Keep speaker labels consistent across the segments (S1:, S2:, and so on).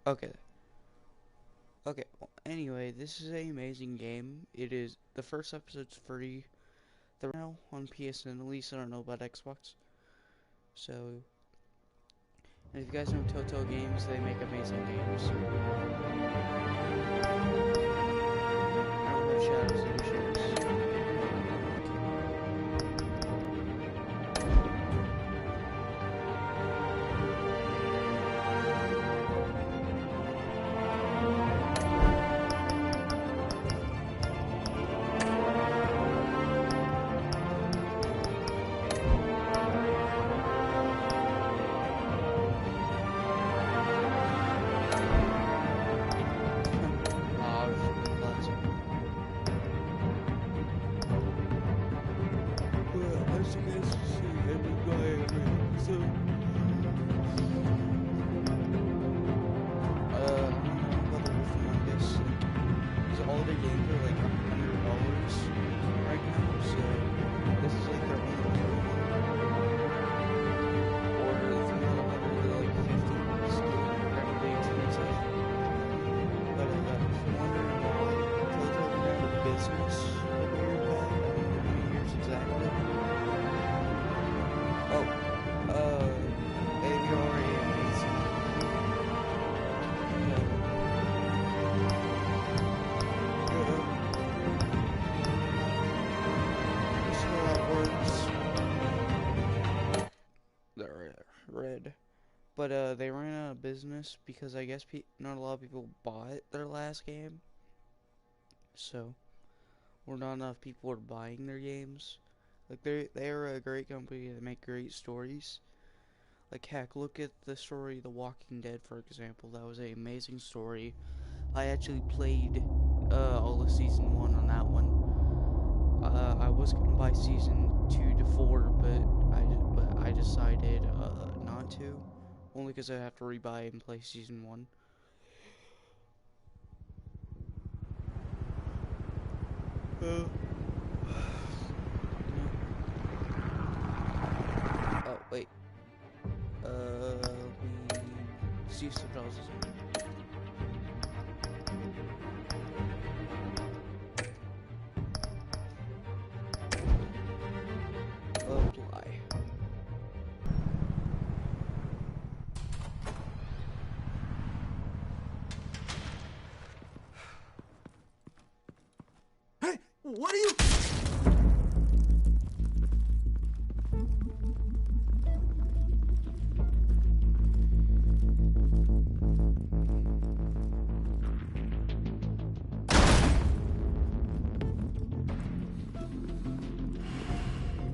S1: Okay. Okay. Well, anyway, this is an amazing game. It is the first episode's free. They're now on PSN. At least I don't know about Xbox. So, and if you guys know Telltale Games, they make amazing games. I don't have Shadows Editions. Red, but they ran out of business because I guess not a lot of people bought their last game, so not enough people are buying their games. Like they're a great company that make great stories. Like heck, look at the story The Walking Dead, for example. That was an amazing story. I actually played all of season 1 on that one. I was gonna buy season 2 to 4, but I decided not to, only because I have to rebuy and play season 1. Oh wait. We see subtitles. Apply.
S2: Hey, what are you?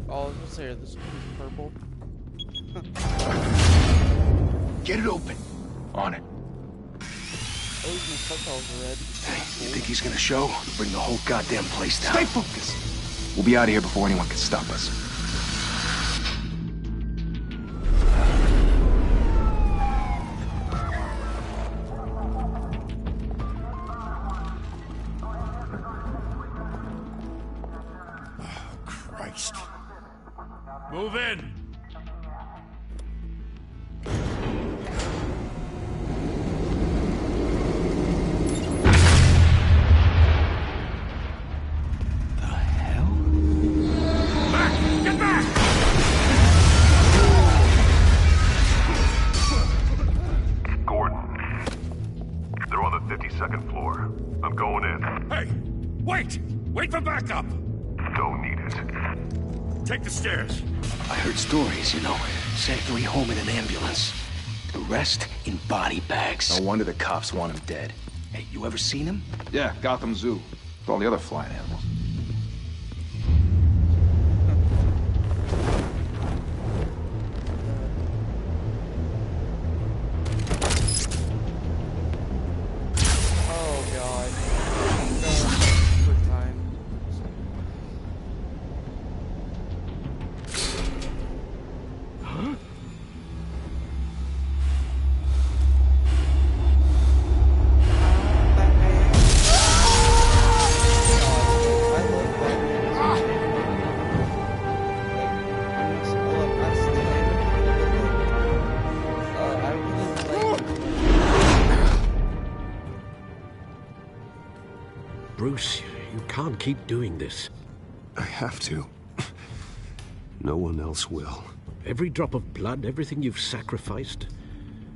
S1: Oh, I was gonna say, this is purple.
S3: Get it open. On it.
S1: Oh, my subtitles are red.
S3: Hey, you think he's gonna show? Bring the whole goddamn place down. Stay focused. We'll be out of here before anyone can stop us.
S2: Oh, Christ.
S4: Move in!
S3: The hell?
S4: Back! Get back!
S5: Gordon. They're on the 52nd floor. I'm going in.
S4: Hey! Wait! Wait for backup!
S5: Don't need it.
S4: Take the stairs.
S3: I heard stories, you know. Sent 3 home in an ambulance. The rest in body bags.
S6: No wonder the cops want him dead.
S3: Hey, you ever seen him?
S6: Yeah, Gotham Zoo. With all the other flying animals.
S1: Oh god. No. Quick time.
S3: Huh?
S7: Bruce, you can't keep doing this.
S8: I have to. No one else will.
S7: Every drop of blood, everything you've sacrificed.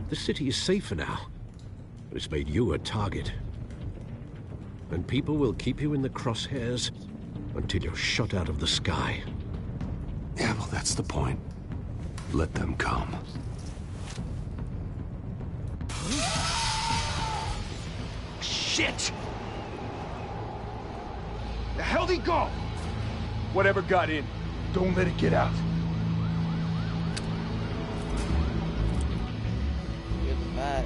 S7: The city is safer now. But it's made you a target. And people will keep you in the crosshairs until you're shot out of the sky.
S8: Yeah, well, that's the point. Let them come.
S6: Shit! The hell'd he go? Whatever got in, don't let it get out.
S1: Look at that.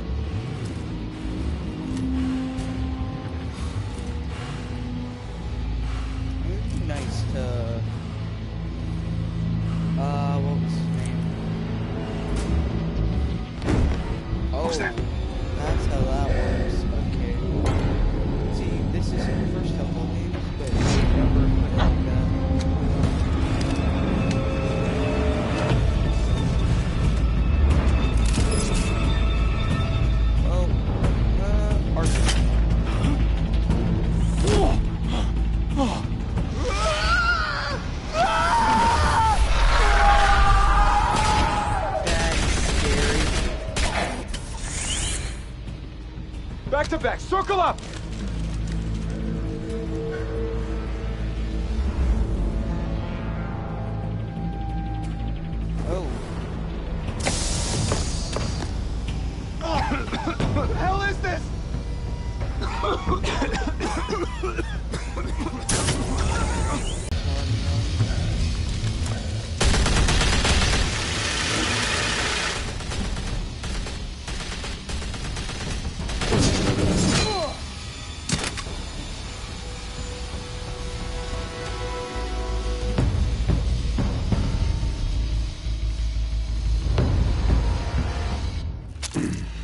S1: It would be nice to what was his name? Oh,
S6: What's that?
S1: that's how that works. Okay. See, this is in the first couple of games, but it's never put like that. Well, Arthur.
S6: Back to back, circle up!
S1: Oh.
S6: What the hell is this?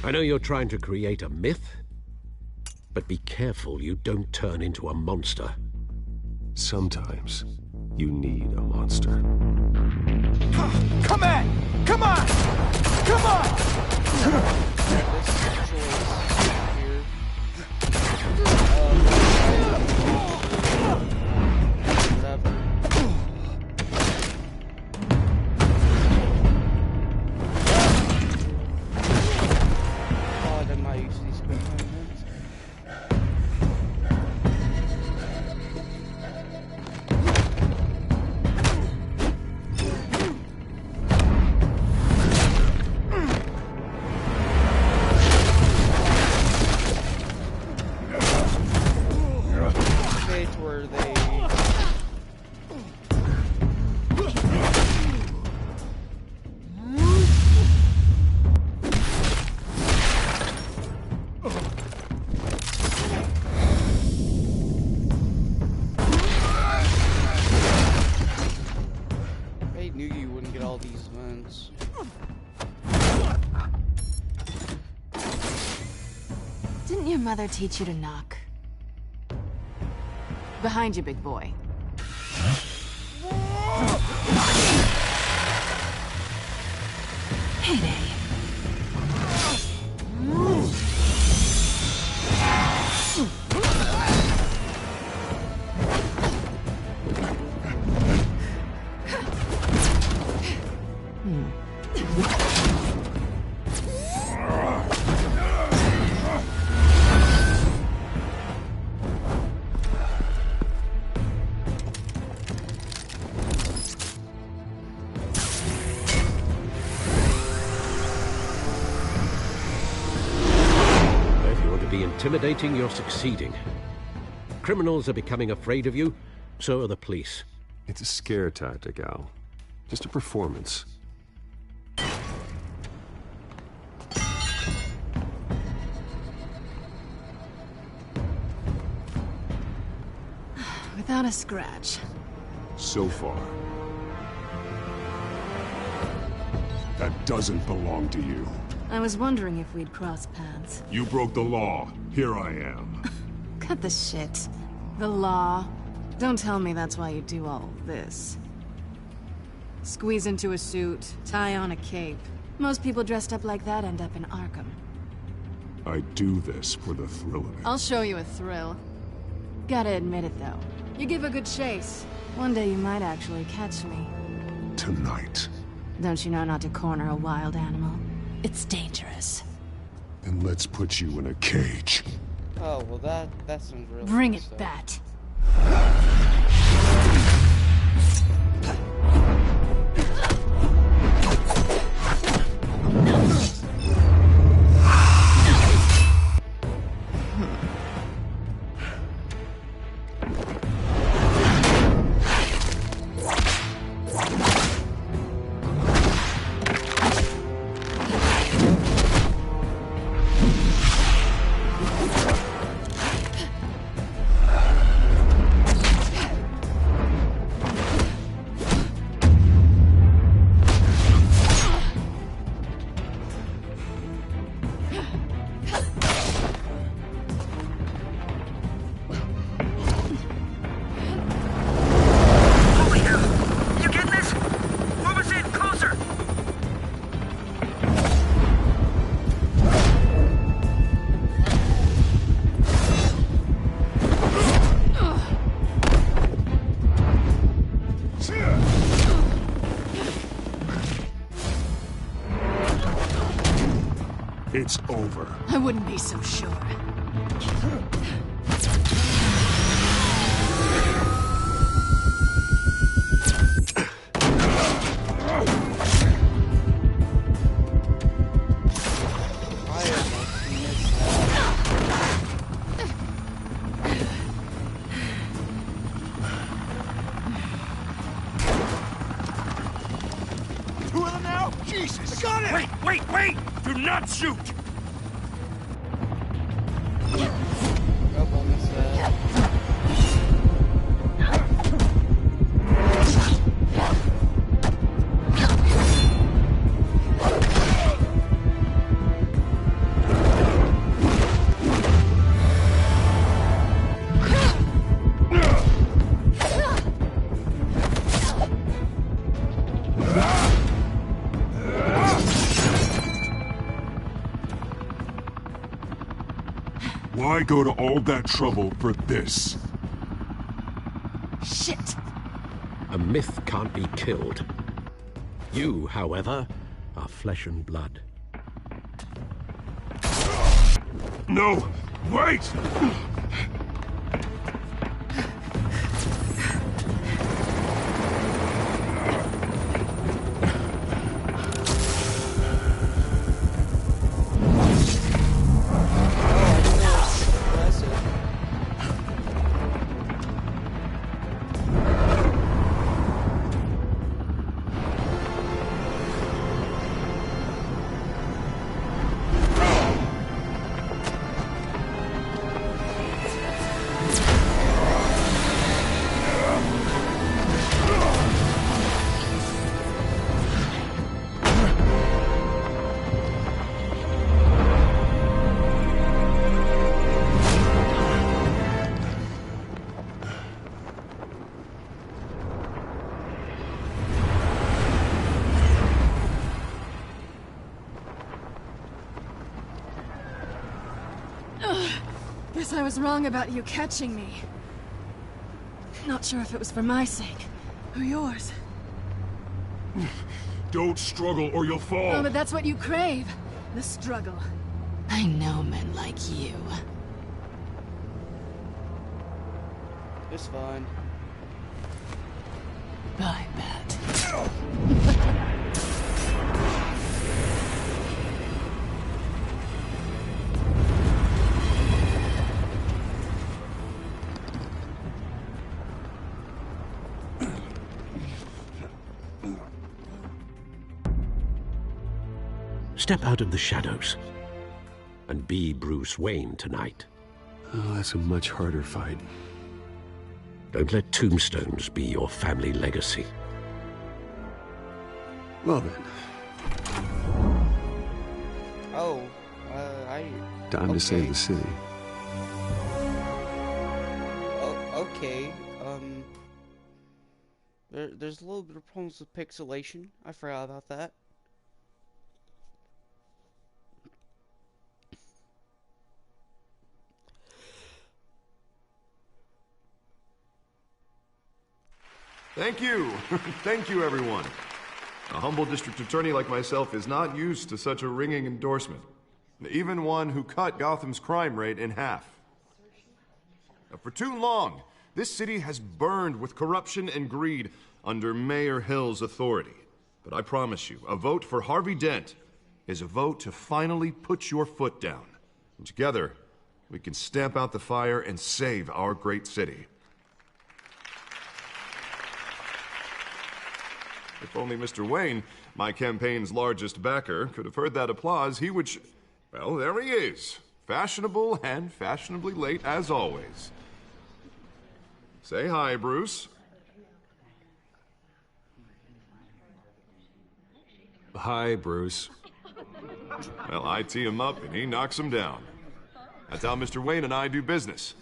S7: I know you're trying to create a myth, but be careful you don't turn into a monster.
S8: Sometimes you need a monster.
S6: Come on! Come on! Come on!
S9: Didn't your mother teach you to knock? Behind you, big boy. Heyday.
S7: Intimidating, you're succeeding. Criminals are becoming afraid of you, so are the police.
S8: It's a scare tactic, Al. Just a performance.
S9: Without a scratch.
S2: So far. That doesn't belong to you.
S9: I was wondering if we'd cross paths.
S2: You broke the law. Here I am.
S9: Cut the shit. The law. Don't tell me that's why you do all this. Squeeze into a suit, tie on a cape. Most people dressed up like that end up in Arkham.
S2: I do this for the thrill of it.
S9: I'll show you a thrill. Gotta admit it, though. You give a good chase. One day you might actually catch me.
S2: Tonight.
S9: Don't you know not to corner a wild animal? It's dangerous.
S2: Then let's put you in a cage.
S1: Oh, well that sounds really
S9: Bring
S1: nice,
S9: it,
S1: though.
S9: Bat.
S2: It's over.
S9: I wouldn't be so sure.
S6: Two of them now? Jesus! I got it!
S4: Wait! Do not shoot!
S1: Oh, I missed that.
S2: Why go to all that trouble for this?
S9: Shit!
S7: A myth can't be killed. You, however, are flesh and blood.
S2: No! Wait!
S9: Guess I was wrong about you catching me. Not sure if it was for my sake, or yours.
S2: Don't struggle or you'll fall.
S9: Oh, but that's what you crave. The struggle. I know men like you.
S1: It's fine.
S9: Bye, Bat.
S7: Step out of the shadows and be Bruce Wayne tonight.
S8: Oh, that's a much harder fight.
S7: Don't let tombstones be your family legacy.
S8: Well then,
S1: Oh,
S8: time to save the city.
S1: Oh, okay. There's a little bit of problems with pixelation. I forgot about that.
S10: Thank you. Thank you, everyone. A humble district attorney like myself is not used to such a ringing endorsement. Even one who cut Gotham's crime rate in half. For too long, this city has burned with corruption and greed under Mayor Hill's authority. But I promise you, a vote for Harvey Dent is a vote to finally put your foot down. And together, we can stamp out the fire and save our great city. If only Mr. Wayne, my campaign's largest backer, could have heard that applause, he would well, there he is. Fashionable and fashionably late as always. Say hi, Bruce.
S8: Hi, Bruce.
S10: Well, I tee him up and he knocks him down. That's how Mr. Wayne and I do business.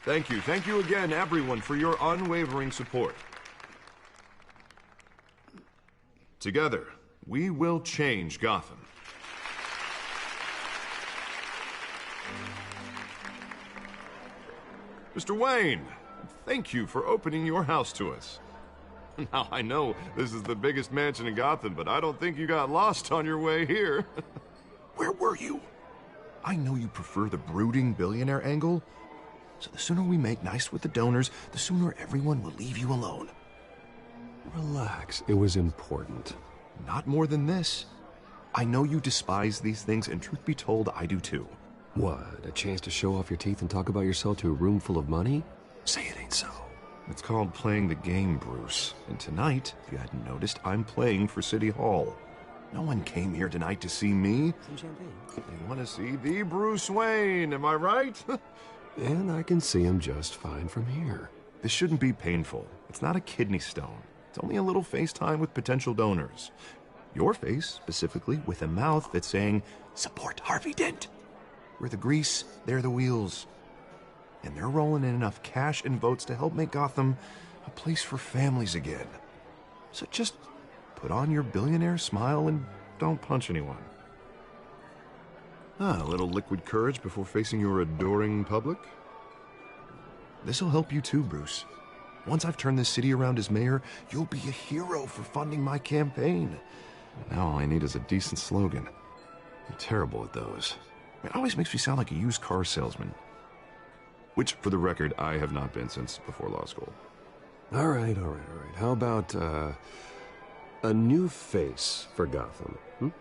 S10: Thank you again, everyone, for your unwavering support. Together, we will change Gotham. Mr. Wayne, thank you for opening your house to us. Now, I know this is the biggest mansion in Gotham, but I don't think you got lost on your way here. Where were you? I know you prefer the brooding billionaire angle, so the sooner we make nice with the donors, the sooner everyone will leave you alone.
S8: Relax, it was important.
S10: Not more than this. I know you despise these things, and truth be told, I do too.
S8: What, a chance to show off your teeth and talk about yourself to a room full of money?
S10: Say it ain't so. It's called playing the game, Bruce. And tonight, if you hadn't noticed, I'm playing for City Hall. No one came here tonight to see me.
S8: Some champagne.
S10: They want to see the Bruce Wayne, am I right?
S8: And I can see him just fine from here.
S10: This shouldn't be painful. It's not a kidney stone. It's only a little FaceTime with potential donors. Your face, specifically, with a mouth that's saying, support Harvey Dent. We're the grease, they're the wheels. And they're rolling in enough cash and votes to help make Gotham a place for families again. So just put on your billionaire smile and don't punch anyone. A little liquid courage before facing your adoring public. This'll help you too, Bruce. Once I've turned this city around as mayor, you'll be a hero for funding my campaign. Now all I need is a decent slogan. I'm terrible at those. It always makes me sound like a used car salesman. Which, for the record, I have not been since before law school.
S8: All right. How about, a new face for Gotham?
S10: Look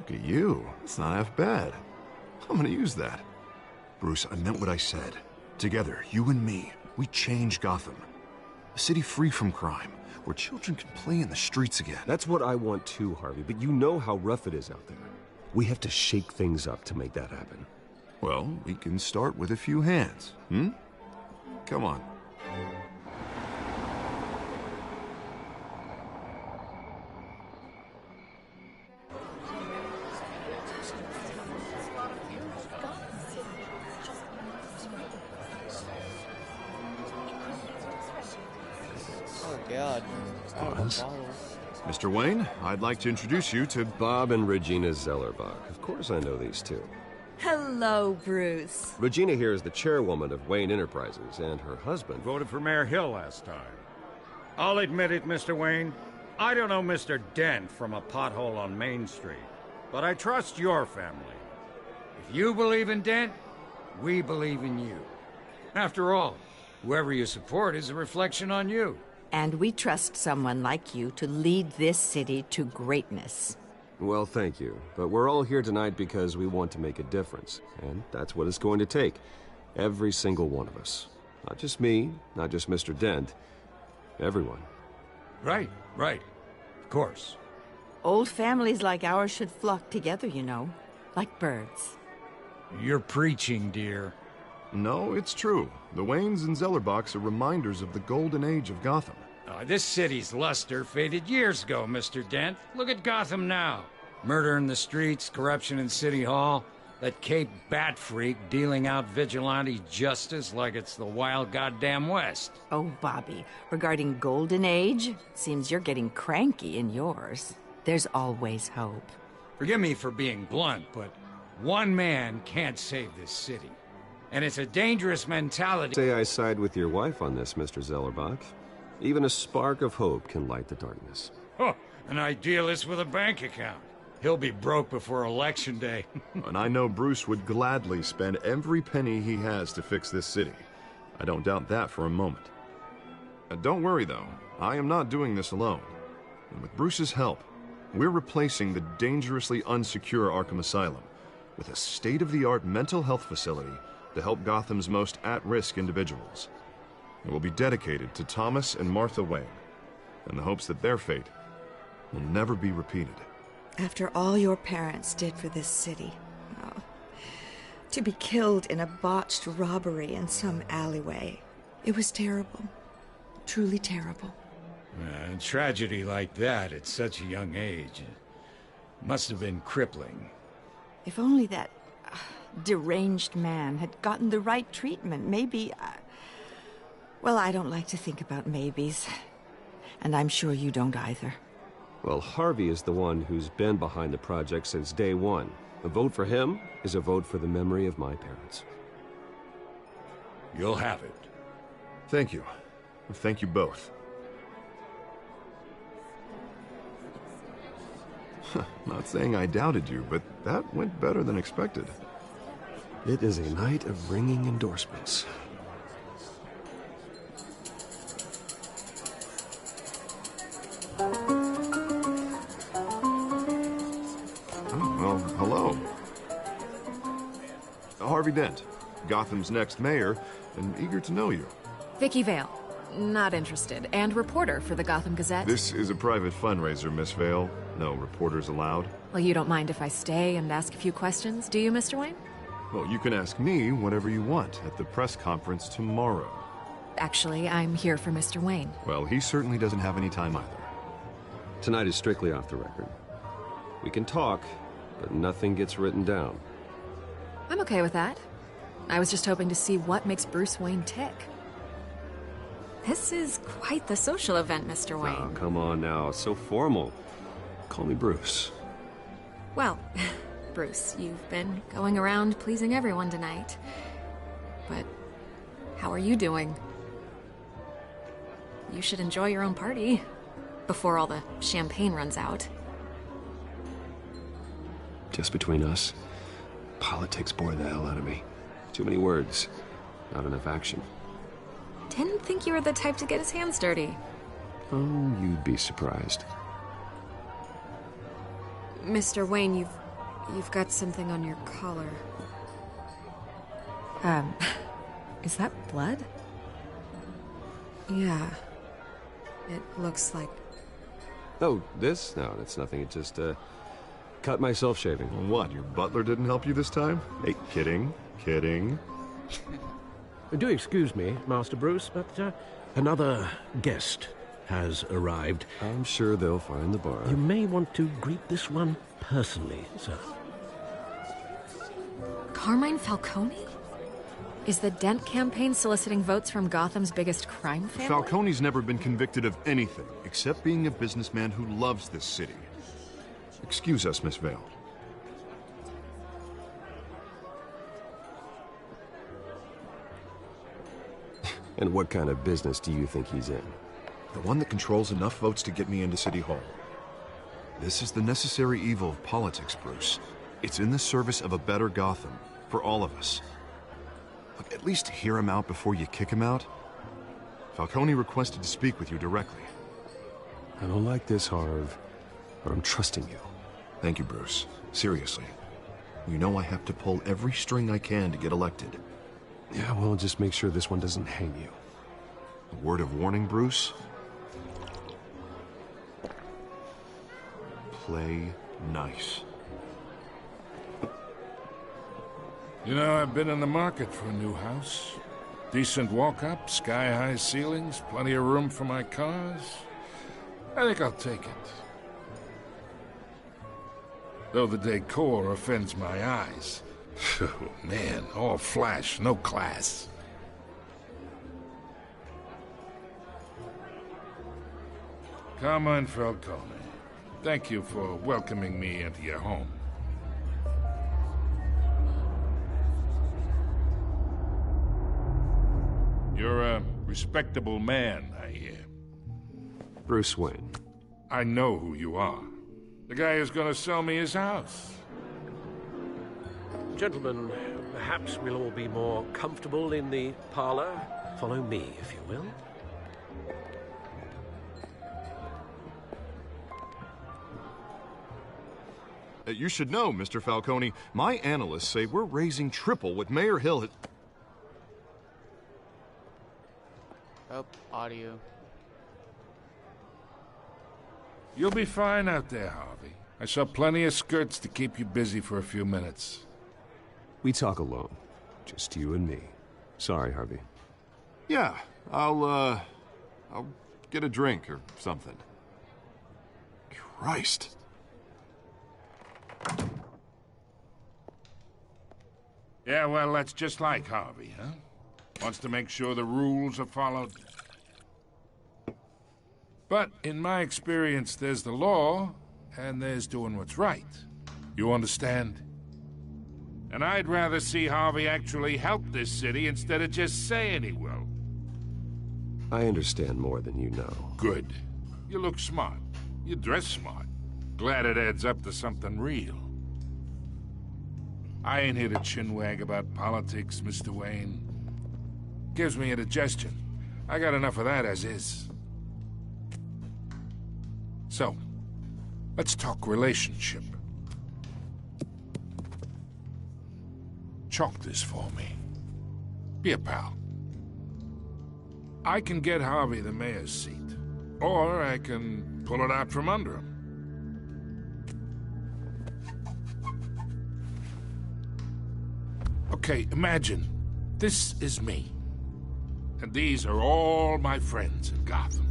S10: at you. It's not half bad. I'm gonna use that. Bruce, I meant what I said. Together, you and me, we change Gotham. A city free from crime, where children can play in the streets again.
S8: That's what I want too, Harvey, but you know how rough it is out there. We have to shake things up to make that happen.
S10: Well, we can start with a few hands, Come on.
S1: Oh, God.
S10: Mr. Wayne, I'd like to introduce you to
S8: Bob and Regina Zellerbach. Of course I know these two.
S11: Hello, Bruce.
S8: Regina here is the chairwoman of Wayne Enterprises, and her husband
S4: Voted for Mayor Hill last time. I'll admit it, Mr. Wayne. I don't know Mr. Dent from a pothole on Main Street, but I trust your family. If you believe in Dent, we believe in you. After all, whoever you support is a reflection on you.
S11: And we trust someone like you to lead this city to greatness.
S8: Well, thank you. But we're all here tonight because we want to make a difference. And that's what it's going to take. Every single one of us. Not just me, not just Mr. Dent. Everyone.
S4: Right. Of course.
S11: Old families like ours should flock together, you know. Like birds.
S4: You're preaching, dear.
S10: No, it's true. The Waynes and Zellerbachs are reminders of the golden age of Gotham.
S4: This city's luster faded years ago, Mr. Dent. Look at Gotham now. Murder in the streets, corruption in City Hall, that Cape Bat freak dealing out vigilante justice like it's the wild goddamn West.
S11: Oh, Bobby, regarding Golden Age, seems you're getting cranky in yours. There's always hope.
S4: Forgive me for being blunt, but one man can't save this city. And it's a dangerous mentality.
S8: Say I side with your wife on this, Mr. Zellerbach. Even a spark of hope can light the darkness.
S4: Oh, an idealist with a bank account. He'll be broke before Election Day.
S10: And I know Bruce would gladly spend every penny he has to fix this city. I don't doubt that for a moment. Don't worry, though. I am not doing this alone. And with Bruce's help, we're replacing the dangerously unsecure Arkham Asylum with a state-of-the-art mental health facility to help Gotham's most at-risk individuals. It will be dedicated to Thomas and Martha Wayne, in the hopes that their fate will never be repeated.
S12: After all your parents did for this city, oh, to be killed in a botched robbery in some alleyway, it was terrible. Truly terrible.
S4: A tragedy like that at such a young age must have been crippling.
S11: If only that deranged man had gotten the right treatment, maybe... Well, I don't like to think about maybes. And I'm sure you don't either.
S8: Well, Harvey is the one who's been behind the project since day one. A vote for him is a vote for the memory of my parents.
S4: You'll have it.
S10: Thank you. Thank you both. Not saying I doubted you, but that went better than expected.
S8: It is a night of ringing endorsements.
S10: Well, hello. Harvey Dent, Gotham's next mayor, and eager to know you.
S13: Vicky Vale. Not interested. And reporter for the Gotham Gazette.
S10: This is a private fundraiser, Miss Vale. No reporters allowed.
S13: Well, you don't mind if I stay and ask a few questions, do you, Mr. Wayne?
S10: Well, you can ask me whatever you want at the press conference tomorrow.
S13: Actually, I'm here for Mr. Wayne.
S10: Well, he certainly doesn't have any time either.
S8: Tonight is strictly off the record. We can talk, but nothing gets written down.
S13: I'm okay with that. I was just hoping to see what makes Bruce Wayne tick. This is quite the social event, Mr. Wayne.
S8: Oh, come on now. It's so formal. Call me Bruce.
S13: Well, Bruce, you've been going around pleasing everyone tonight. But how are you doing? You should enjoy your own party before all the champagne runs out.
S8: Just between us, politics bore the hell out of me. Too many words, not enough action.
S13: Didn't think you were the type to get his hands dirty.
S8: Oh, you'd be surprised.
S13: Mr. Wayne, you've got something on your collar. Is that blood? Yeah. It looks like...
S8: Oh, this? No, that's nothing. It just, cut myself shaving.
S10: What, your butler didn't help you this time? Hey, kidding.
S7: Do excuse me, Master Bruce, but another guest has arrived.
S8: I'm sure they'll find the bar.
S7: You may want to greet this one personally, sir.
S13: Carmine Falcone? Is the Dent campaign soliciting votes from Gotham's biggest crime family?
S10: Falcone's never been convicted of anything, except being a businessman who loves this city. Excuse us, Miss Vale.
S8: And what kind of business do you think he's in?
S10: The one that controls enough votes to get me into City Hall. This is the necessary evil of politics, Bruce. It's in the service of a better Gotham, for all of us. Look, at least hear him out before you kick him out. Falcone requested to speak with you directly.
S8: I don't like this, Harv, but I'm trusting you.
S10: Thank you, Bruce. Seriously. You know I have to pull every string I can to get elected.
S8: Yeah, well, just make sure this one doesn't hang you.
S10: A word of warning, Bruce? Play nice.
S14: You know, I've been in the market for a new house. Decent walk-up, sky-high ceilings, plenty of room for my cars. I think I'll take it. Though the decor offends my eyes. Oh, man, all flash, no class. Carmine Falcone, thank you for welcoming me into your home. You're a respectable man, I hear.
S8: Bruce Wayne.
S14: I know who you are. The guy who's gonna sell me his house.
S7: Gentlemen, perhaps we'll all be more comfortable in the parlor. Follow me, if you will.
S10: You should know, Mr. Falcone, my analysts say we're raising triple what Mayor Hill had...
S1: Oh, audio.
S14: You'll be fine out there, Harvey. I saw plenty of skirts to keep you busy for a few minutes.
S8: We talk alone. Just you and me. Sorry, Harvey.
S10: Yeah, I'll get a drink or something. Christ.
S14: Yeah, well, that's just like Harvey, huh? Wants to make sure the rules are followed. But in my experience, there's the law, and there's doing what's right. You understand? And I'd rather see Harvey actually help this city instead of just saying he will.
S8: I understand more than you know.
S14: Good. You look smart. You dress smart. Glad it adds up to something real. I ain't here to chinwag about politics, Mr. Wayne. Gives me indigestion. I got enough of that as is. So, let's talk relationship. Chalk this for me. Be a pal. I can get Harvey the mayor's seat, or I can pull it out from under him. Okay, imagine this is me, and these are all my friends in Gotham.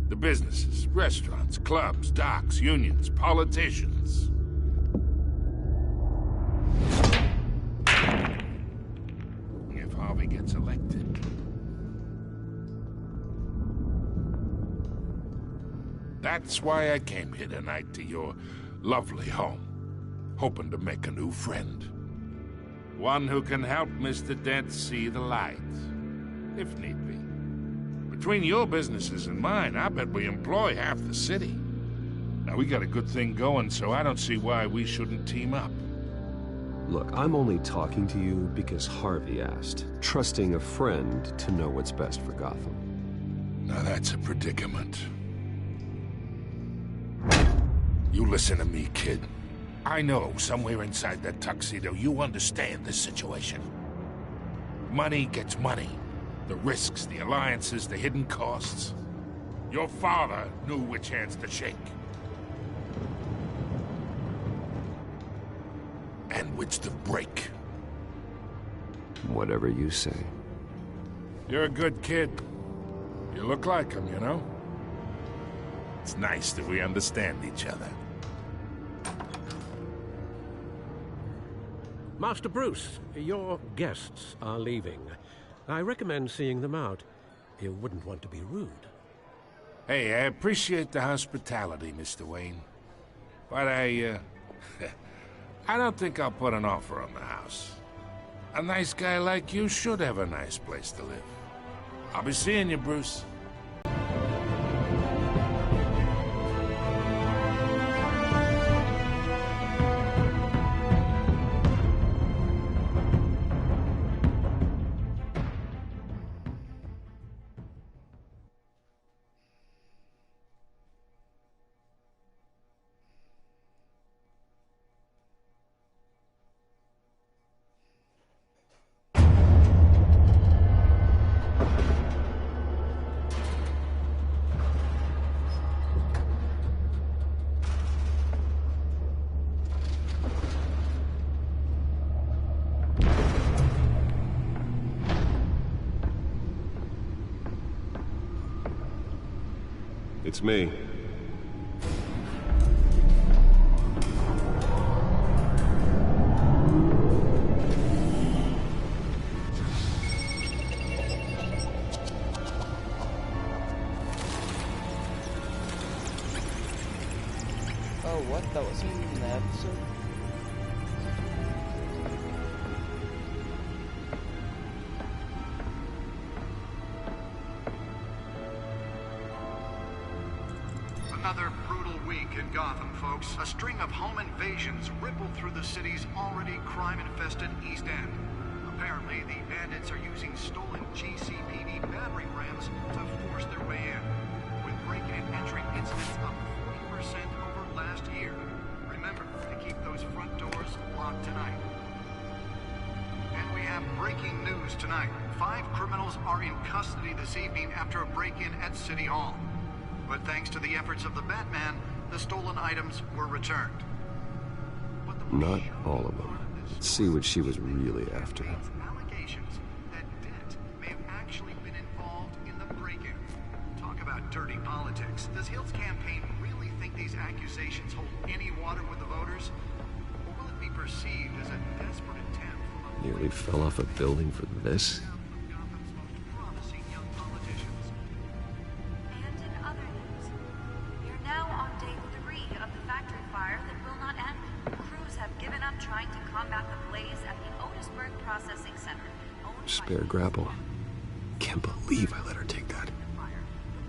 S14: The businesses, restaurants, clubs, docks, unions, politicians. If Harvey gets elected. That's why I came here tonight to your lovely home, hoping to make a new friend. One who can help Mr. Dent see the light, if need be. Between your businesses and mine, I bet we employ half the city. Now, we got a good thing going, so I don't see why we shouldn't team up.
S8: Look, I'm only talking to you because Harvey asked, trusting a friend to know what's best for Gotham.
S14: Now that's a predicament. You listen to me, kid. I know somewhere inside that tuxedo you understand this situation. Money gets money. The risks, the alliances, the hidden costs. Your father knew which hands to shake. And which to break.
S8: Whatever you say.
S14: You're a good kid. You look like him, you know? It's nice that we understand each other.
S7: Master Bruce, your guests are leaving. I recommend seeing them out. You wouldn't want to be rude.
S14: Hey, I appreciate the hospitality, Mr. Wayne. But I don't think I'll put an offer on the house. A nice guy like you should have a nice place to live. I'll be seeing you, Bruce.
S8: It's me.
S1: Oh, what? That wasn't in the episode?
S15: another brutal week in Gotham, folks. A string of home invasions rippled through the city's already crime-infested East End. Apparently, the bandits are using stolen GCPD battering rams to force their way in, with break-in and entry incidents up 40% over last year. Remember to keep those front doors locked tonight. And we have breaking news tonight. 5 criminals are in custody this evening after a break-in at City Hall. But thanks to the efforts of the Batman, the stolen items were returned.
S8: Not all of them. Let's see what she was really after.
S15: Allegations that Dent may have actually been involved in the break-in. Talk about dirty politics. Does Hill's campaign really think these accusations hold any water with the voters? Or will it be perceived as a desperate attempt from a
S8: Nearly fell off a building for this?
S15: promising young politicians?
S16: And in other news, we are now on day 3 of the factory fire that will not end. Crews have given up trying to combat the blaze at the Otisburg Processing Center.
S8: Spare grapple. Can't believe I let her take that.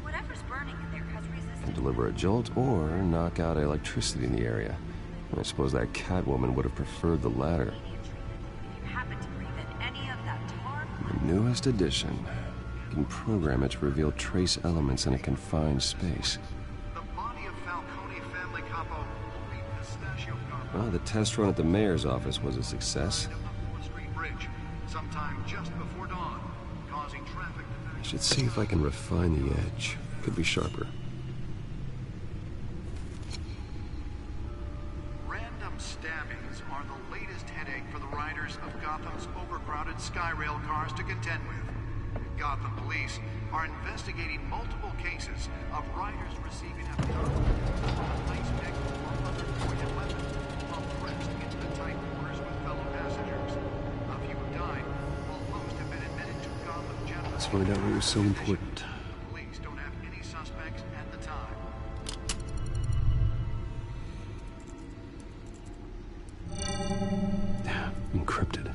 S16: Whatever's burning in there has resisted.
S8: Can deliver a jolt or knock out electricity in the area. I suppose that Catwoman would have preferred the latter.
S16: If you happen to breathe in any of that tar,
S8: The newest edition. You can program it to reveal trace elements in a confined space.
S15: The body of Falcone family capo Louis Pistachio Garbo
S8: Well, the test run at the mayor's office was a success.
S15: on the 4th Street Bridge, sometime just before dawn, causing traffic
S8: I should see if I can refine the edge. Could be sharper.
S15: Random stabbings are the latest headache for the riders of Gotham's overcrowded Skyrail cars to contend with. Gotham police are investigating multiple cases of riders receiving abdominal from a ice pick or other pointed weapon while pressed into the tight quarters with fellow passengers. A few have died, while most have been admitted to Gotham General.
S8: Let's find out what was so important.
S15: Police don't have any suspects at the time.
S8: Encrypted.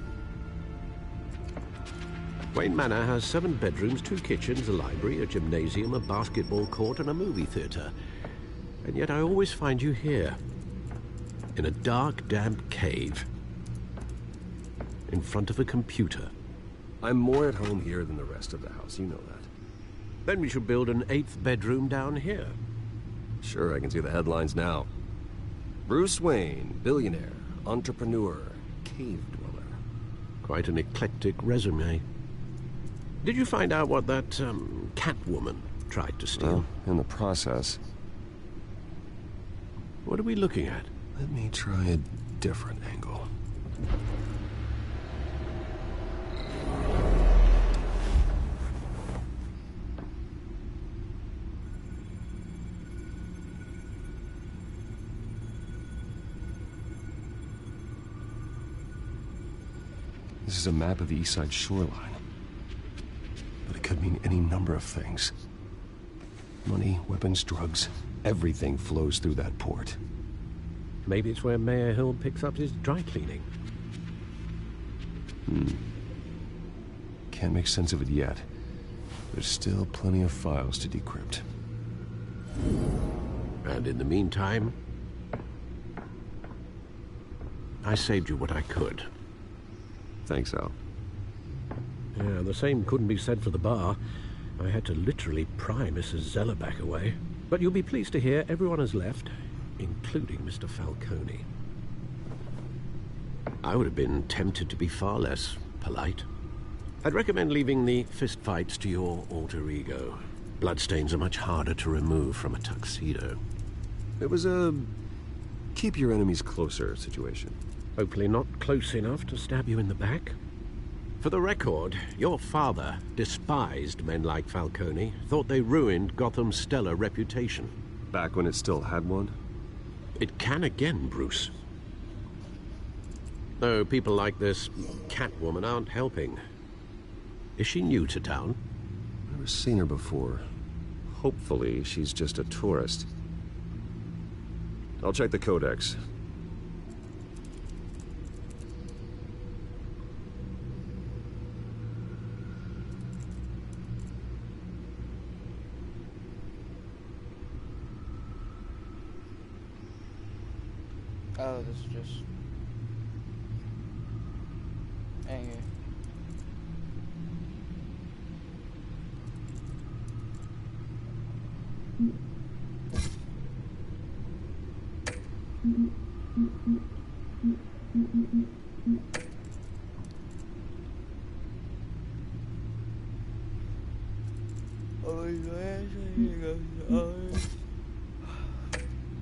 S7: Wayne Manor has 7 bedrooms, 2 kitchens, a library, a gymnasium, a basketball court, and a movie theater. And yet I always find you here. In a dark, damp cave. In front of a computer.
S8: I'm more at home here than the rest of the house, you know that.
S7: Then we should build an 8th bedroom down here.
S8: Sure, I can see the headlines now. Bruce Wayne, billionaire, entrepreneur, cave dweller.
S7: Quite an eclectic resume. Did you find out what that, Catwoman tried to steal?
S8: Well, in the process.
S7: What are we looking at?
S8: Let me try a different angle. This is a map of the East Side shoreline. But it could mean any number of things. Money, weapons, drugs, everything flows through that port.
S7: Maybe it's where Mayor Hill picks up his dry cleaning.
S8: Can't make sense of it yet. There's still plenty of files to decrypt.
S7: And in the meantime, I saved you what I could.
S8: Thanks, Al.
S7: Yeah, the same couldn't be said for the bar. I had to literally pry Mrs. Zellerback away. But you'll be pleased to hear everyone has left, including Mr. Falcone. I would have been tempted to be far less polite. I'd recommend leaving the fistfights to your alter ego. Bloodstains are much harder to remove from a tuxedo.
S8: It was a keep your enemies closer situation.
S7: Hopefully not close enough to stab you in the back. For the record, your father despised men like Falcone, thought they ruined Gotham's stellar reputation.
S8: Back when it still had one?
S7: It can again, Bruce. Though people like this Catwoman aren't helping. Is she new to town?
S8: Never seen her before. Hopefully she's just a tourist. I'll check the codex.
S1: Oh, this is just... Anyway.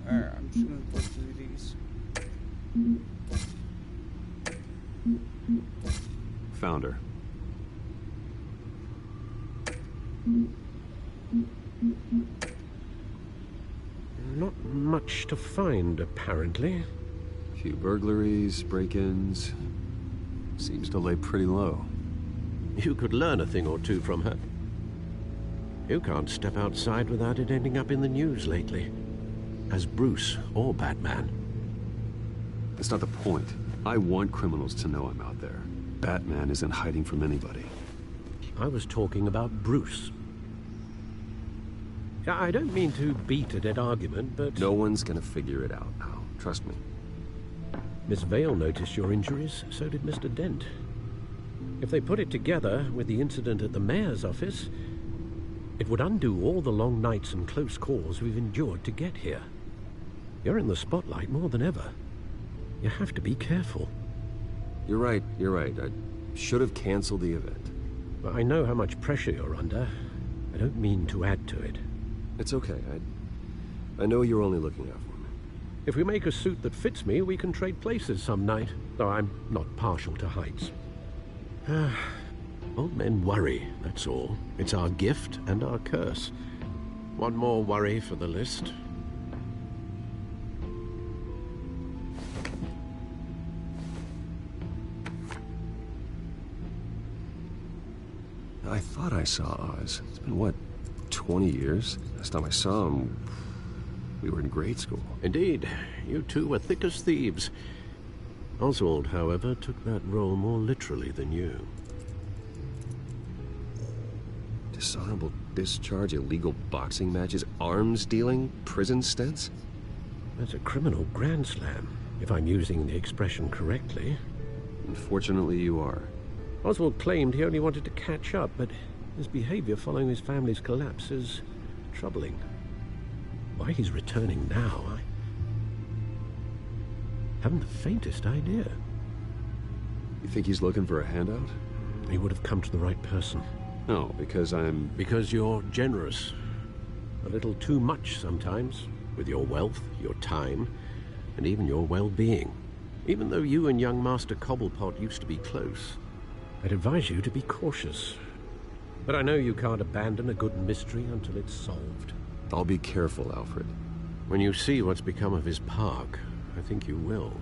S1: Alright, I'm just gonna go through these.
S8: Found her.
S7: Not much to find, apparently.
S8: Few burglaries, break-ins. Seems to lay pretty low.
S7: You could learn a thing or two from her. You can't step outside without it ending up in the news lately. As Bruce or Batman.
S8: That's not the point. I want criminals to know I'm out there. Batman isn't hiding from anybody.
S7: I was talking about Bruce. I don't mean to beat a dead argument, but...
S8: No one's gonna figure it out, Al. Trust me.
S7: Miss Vale noticed your injuries, so did Mr. Dent. If they put it together with the incident at the mayor's office, it would undo all the long nights and close calls we've endured to get here. You're in the spotlight more than ever. You have to be careful.
S8: You're right. I should have canceled the event.
S7: Well, I know how much pressure you're under. I don't mean to add to it.
S8: It's okay. I know you're only looking out for me.
S7: If we make a suit that fits me, we can trade places some night, though I'm not partial to heights. Old men worry, that's all. It's our gift and our curse. One more worry for the list.
S8: I thought I saw Oz. It's been, what, 20 years? Last time I saw him, we were in grade school.
S7: Indeed. You two were thick as thieves. Oswald, however, took that role more literally than you.
S8: Dishonorable discharge, illegal boxing matches, arms dealing, prison stints?
S7: That's a criminal grand slam, if I'm using the expression correctly.
S8: Unfortunately, you are.
S7: Oswald claimed he only wanted to catch up, but his behavior following his family's collapse is troubling. Why he's returning now, I haven't the faintest idea.
S8: You think he's looking for a handout?
S7: He would have come to the right person.
S8: No, because I'm...
S7: Because you're generous. A little too much sometimes, with your wealth, your time, and even your well-being. Even though you and young Master Cobblepot used to be close, I'd advise you to be cautious. But I know you can't abandon a good mystery until it's solved.
S8: I'll be careful, Alfred.
S7: When you see what's become of his park, I think you will.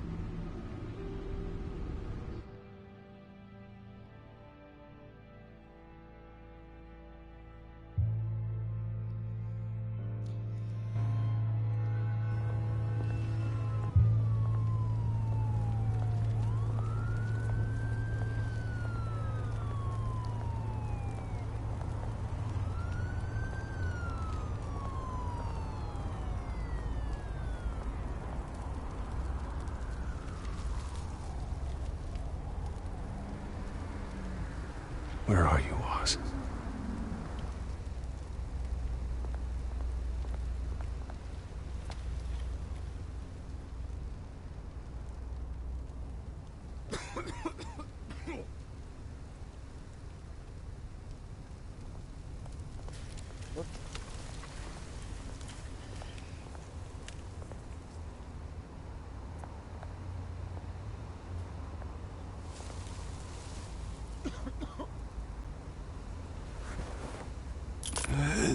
S8: Where are you, Oz?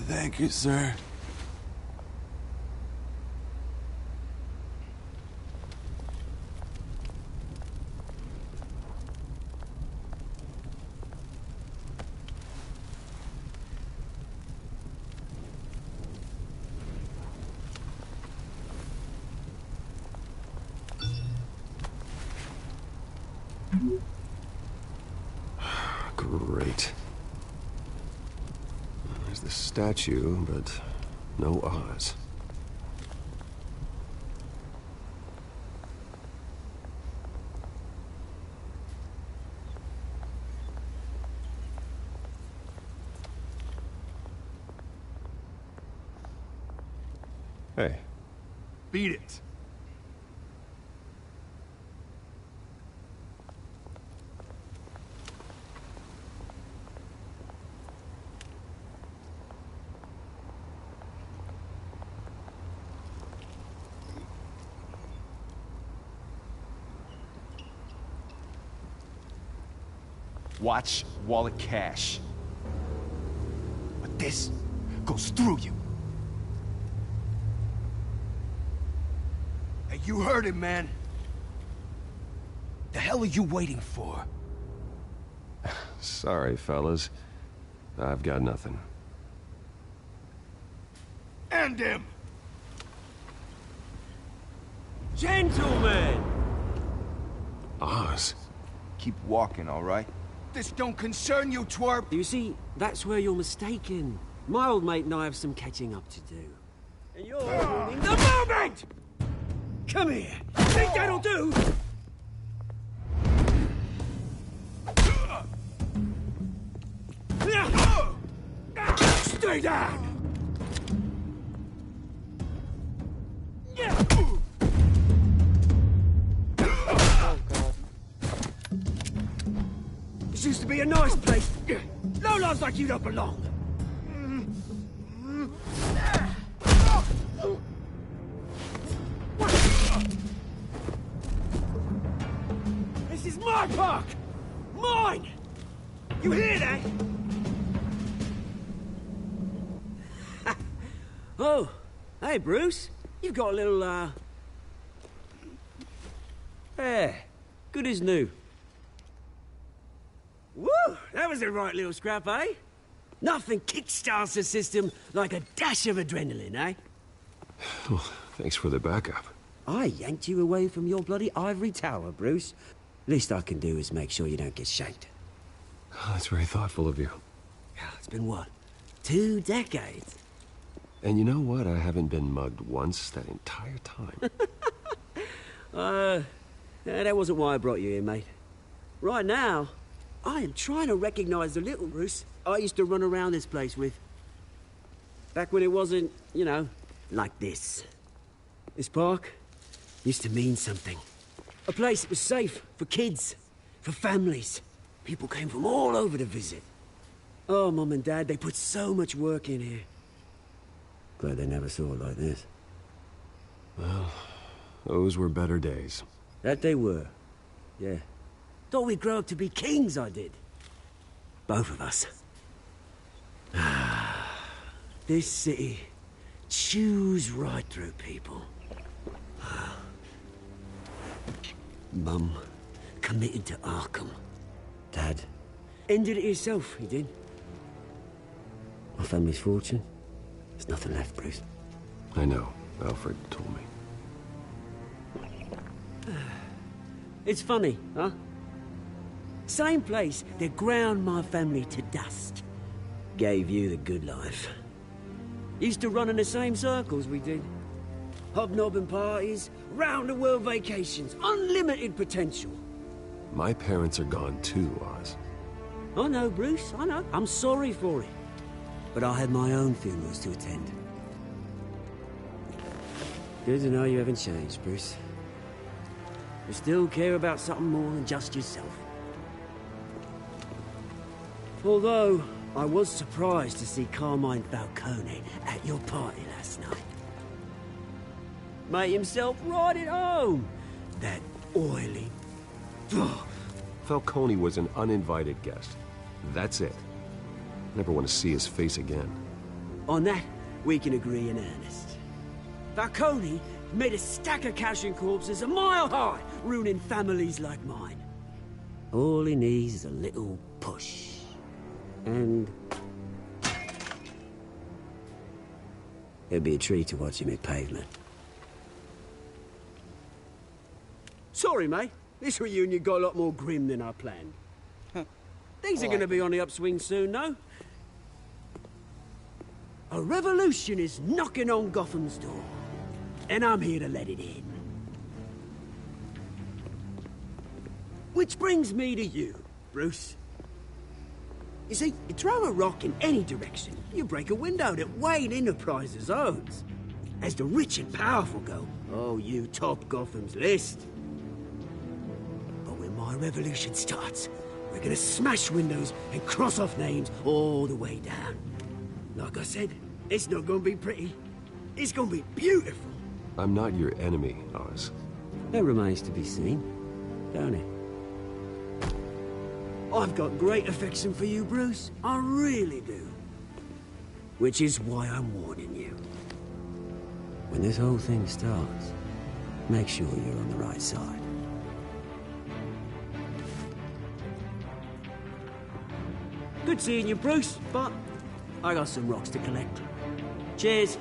S17: Thank you, sir.
S8: Great. There's the statue, but no Oz. Hey.
S6: Beat it. Watch wallet cash. But this goes through you. Hey, you heard him, man. The hell are you waiting for?
S8: Sorry, fellas. I've got nothing.
S6: End him!
S3: Gentlemen!
S8: Oz.
S6: Keep walking, all right? This don't concern you, twerp!
S3: You see, that's where you're mistaken. My old mate and I have some catching up to do. And you're ruining the moment! Come here! Think that'll do? Stay down! This used to be a nice place. Lowlifes like you don't belong. This is my park! Mine! You hear that? Oh, hey, Bruce. You've got a little, Yeah, good as new. Woo! That was a right little scrap, eh? Nothing kickstarts the system like a dash of adrenaline, eh?
S8: Well, thanks for the backup.
S3: I yanked you away from your bloody ivory tower, Bruce. Least I can do is make sure you don't get shanked.
S8: Oh, that's very thoughtful of you.
S3: It's been what? 2 decades?
S8: And you know what? I haven't been mugged once that entire time.
S3: That wasn't why I brought you here, mate. Right now, I am trying to recognize the little Bruce I used to run around this place with. Back when it wasn't, you know, like this. This park used to mean something. A place that was safe for kids, for families. People came from all over to visit. Oh, Mum and Dad, they put so much work in here. Glad they never saw it like this.
S8: Well, those were better days.
S3: That they were. Yeah. Thought we'd grow up to be kings, I did. Both of us. This city chews right through people. Mum committed to Arkham. Dad ended it himself, he did. My family's fortune. There's nothing left, Bruce.
S8: I know. Alfred told me.
S3: It's funny, huh? Same place that ground my family to dust. Gave you the good life. Used to run in the same circles we did. Hobnobbing parties, round-the-world vacations, unlimited potential.
S8: My parents are gone too, Oz.
S3: I know, Bruce, I know. I'm sorry for it. But I had my own funerals to attend. Good to know you haven't changed, Bruce. You still care about something more than just yourself. Although, I was surprised to see Carmine Falcone at your party last night. Made himself right at home. That oily...
S8: Falcone was an uninvited guest. That's it. Never want to see his face again.
S3: On that, we can agree in earnest. Falcone made a stack of cash and corpses a mile high, ruining families like mine. All he needs is a little push. And... it'd be a treat to watch him hit pavement. Sorry, mate. This reunion got a lot more grim than I planned. Things are gonna be on the upswing soon, no? A revolution is knocking on Gotham's door. And I'm here to let it in. Which brings me to you, Bruce. You see, you throw a rock in any direction, you break a window that Wayne Enterprises owns. As the rich and powerful go, oh, you top Gotham's list. But when my revolution starts, we're gonna smash windows and cross off names all the way down. Like I said, it's not gonna be pretty. It's gonna be beautiful.
S8: I'm not your enemy, Oz.
S3: That remains to be seen, don't it? I've got great affection for you, Bruce. I really do. Which is why I'm warning you. When this whole thing starts, make sure you're on the right side. Good seeing you, Bruce, but I got some rocks to collect. Cheers.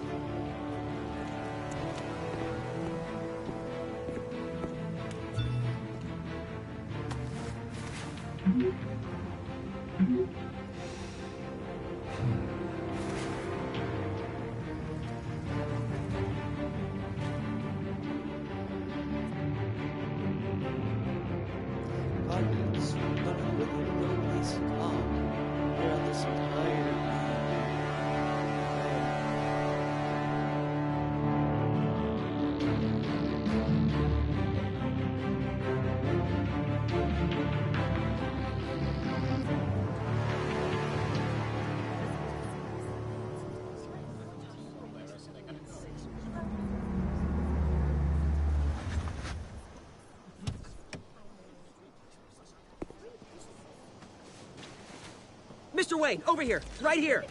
S3: Mr. Wayne, over here, right here.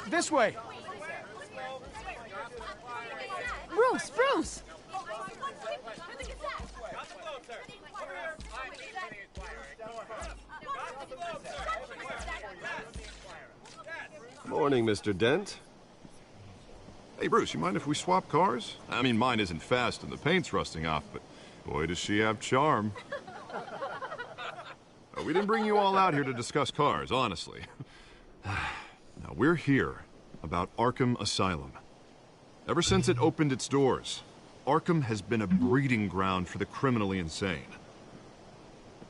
S6: This way.
S13: Bruce!
S8: Morning, Mr. Dent.
S10: Hey, Bruce, you mind if we swap cars? I mean, mine isn't fast and the paint's rusting off, but boy, does she have charm. We didn't bring you all out here to discuss cars, honestly. Now, we're here about Arkham Asylum. Ever since it opened its doors, Arkham has been a breeding ground for the criminally insane.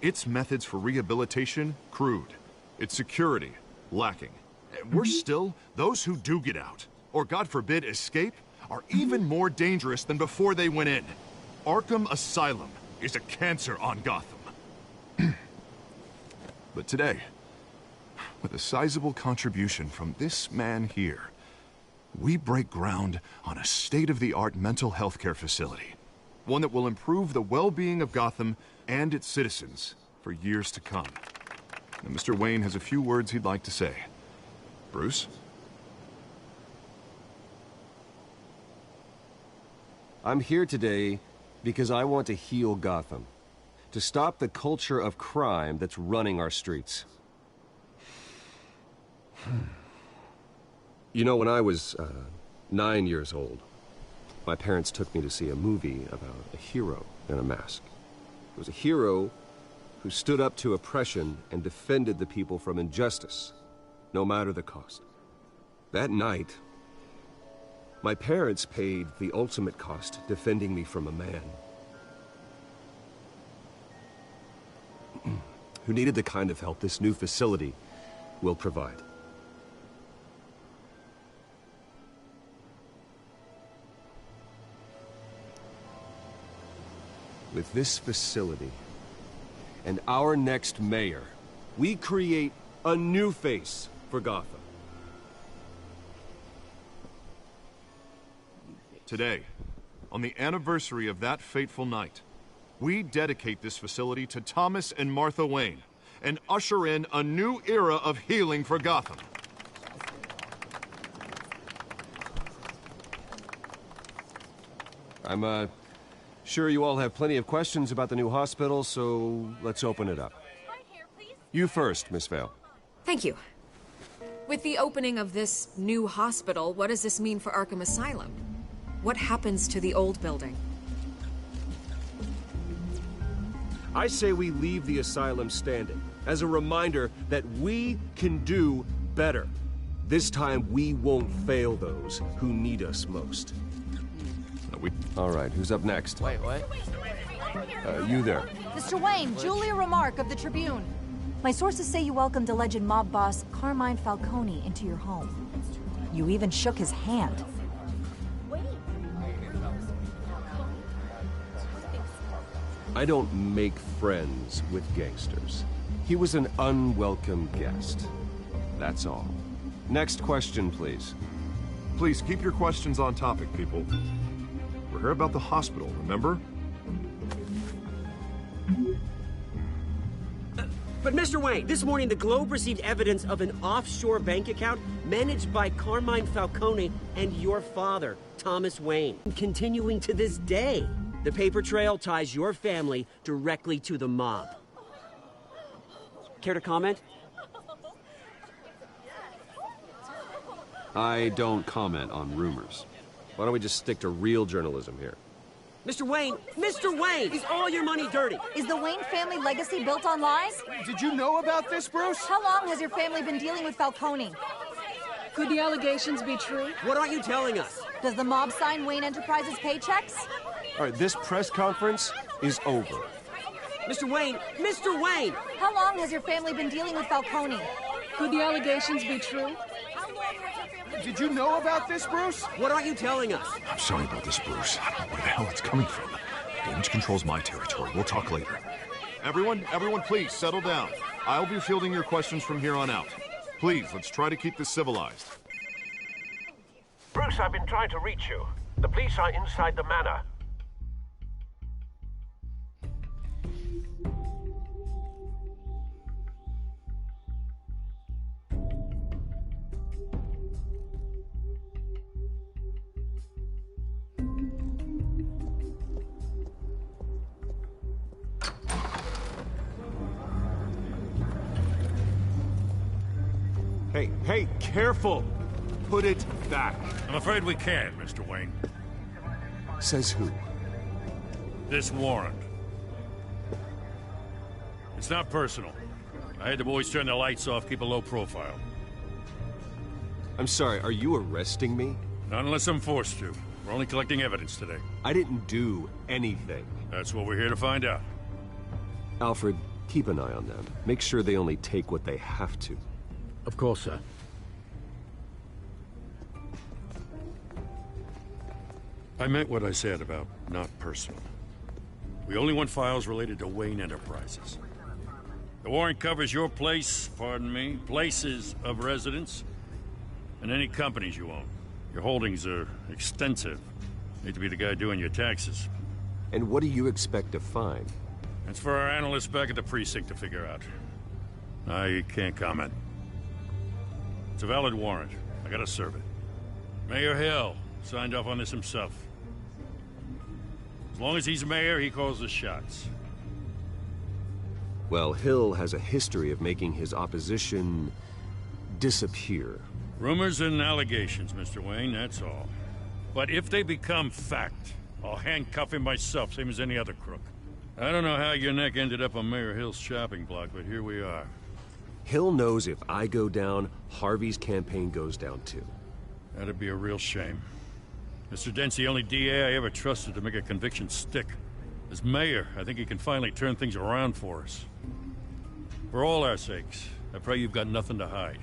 S10: Its methods for rehabilitation, crude. Its security, lacking. And worse still, those who do get out, or God forbid, escape, are even more dangerous than before they went in. Arkham Asylum is a cancer on Gotham. But today, with a sizable contribution from this man here, we break ground on a state-of-the-art mental health care facility. One that will improve the well-being of Gotham and its citizens for years to come. Now, Mr. Wayne has a few words he'd like to say. Bruce?
S8: I'm here today because I want to heal Gotham. To stop the culture of crime that's running our streets. You know, when I was 9 years old, my parents took me to see a movie about a hero in a mask. It was a hero who stood up to oppression and defended the people from injustice, no matter the cost. That night, my parents paid the ultimate cost defending me from a man who needed the kind of help this new facility will provide. With this facility and our next mayor, we create a new face for Gotham.
S10: Today, on the anniversary of that fateful night, we dedicate this facility to Thomas and Martha Wayne and usher in a new era of healing for Gotham.
S8: I'm sure you all have plenty of questions about the new hospital, so let's open it up. You first, Miss Vale.
S13: Thank you. With the opening of this new hospital, what does this mean for Arkham Asylum? What happens to the old building?
S8: I say we leave the asylum standing, as a reminder that we can do better. This time, we won't fail those who need us most. All right, who's up next?
S1: Wait, what?
S8: You there.
S17: Mr. Wayne, Julia Remark of the Tribune. My sources say you welcomed alleged mob boss Carmine Falcone into your home. You even shook his hand.
S8: I don't make friends with gangsters. He was an unwelcome guest. That's all. Next question, please.
S10: Please keep your questions on topic, people. We're here about the hospital, remember?
S3: But Mr. Wayne, this morning the Globe received evidence of an offshore bank account managed by Carmine Falcone and your father, Thomas Wayne, continuing to this day. The paper trail ties your family directly to the mob. Care to comment?
S8: I don't comment on rumors. Why don't we just stick to real journalism here?
S3: Mr. Wayne, is all your money dirty?
S17: Is the Wayne family legacy built on lies?
S6: Did you know about this, Bruce?
S17: How long has your family been dealing with Falcone?
S13: Could the allegations be true?
S3: What aren't you telling us?
S17: Does the mob sign Wayne Enterprises paychecks?
S8: All right, this press conference is over.
S3: Mr. Wayne!
S17: How long has your family been dealing with Falcone?
S13: Could the allegations be true?
S6: Did you know about this, Bruce?
S3: What aren't you telling us?
S10: I'm sorry about this, Bruce. I don't know where the hell it's coming from. Damage control's my territory. We'll talk later. Everyone, please, settle down. I'll be fielding your questions from here on out. Please, let's try to keep this civilized.
S7: Bruce, I've been trying to reach you. The police are inside the manor.
S10: Hey, careful! Put it back.
S4: I'm afraid we can't, Mr. Wayne.
S8: Says who?
S4: This warrant. It's not personal. I had the boys turn the lights off, keep a low profile.
S8: I'm sorry, are you arresting me?
S4: Not unless I'm forced to. We're only collecting evidence today.
S8: I didn't do anything.
S4: That's what we're here to find out.
S8: Alfred, keep an eye on them. Make sure they only take what they have to.
S7: Of course, sir.
S4: I meant what I said about not personal. We only want files related to Wayne Enterprises. The warrant covers your place, pardon me, places of residence, and any companies you own. Your holdings are extensive. Need to be the guy doing your taxes.
S8: And what do you expect to find?
S4: That's for our analysts back at the precinct to figure out. I can't comment. It's a valid warrant. I gotta serve it. Mayor Hill signed off on this himself. As long as he's mayor, he calls the shots.
S8: Well, Hill has a history of making his opposition disappear.
S4: Rumors and allegations, Mr. Wayne, that's all. But if they become fact, I'll handcuff him myself, same as any other crook. I don't know how your neck ended up on Mayor Hill's shopping block, but here we are.
S8: Hill knows if I go down, Harvey's campaign goes down too.
S4: That'd be a real shame. Mr. Dent's the only DA I ever trusted to make a conviction stick. As mayor, I think he can finally turn things around for us. For all our sakes, I pray you've got nothing to hide.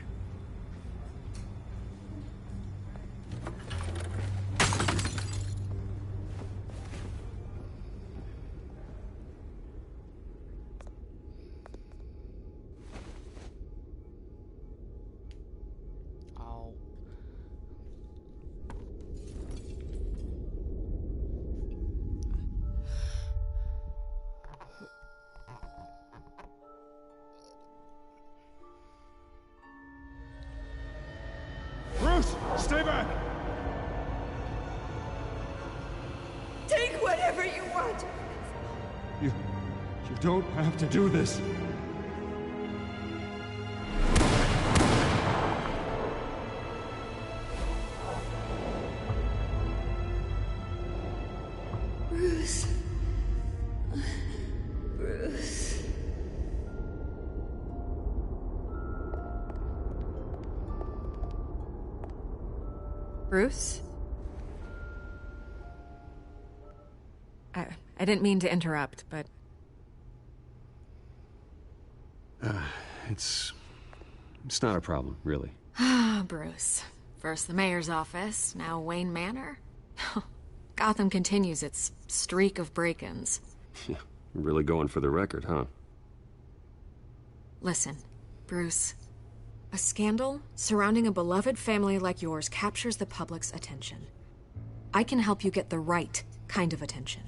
S6: Stay back!
S12: Take whatever you want!
S6: You don't have to do this.
S12: Bruce. Bruce.
S13: Bruce? I didn't mean to interrupt, but...
S8: It's not a problem, really.
S13: Ah, Bruce. First the mayor's office, now Wayne Manor. Gotham continues its streak of break-ins.
S8: Really going for the record, huh?
S13: Listen, Bruce. A scandal surrounding a beloved family like yours captures the public's attention. I can help you get the right kind of attention.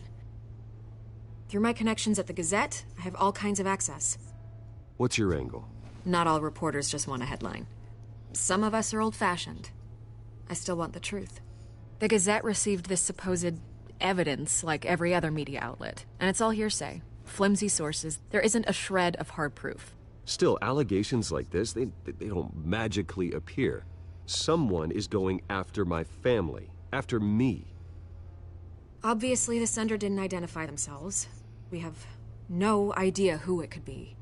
S13: Through my connections at the Gazette, I have all kinds of access.
S8: What's your angle?
S13: Not all reporters just want a headline. Some of us are old-fashioned. I still want the truth. The Gazette received this supposed evidence like every other media outlet, and it's all hearsay. Flimsy sources. There isn't a shred of hard proof.
S8: Still, allegations like this, they don't magically appear. Someone is going after my family, after me.
S13: Obviously, the sender didn't identify themselves. We have no idea who it could be.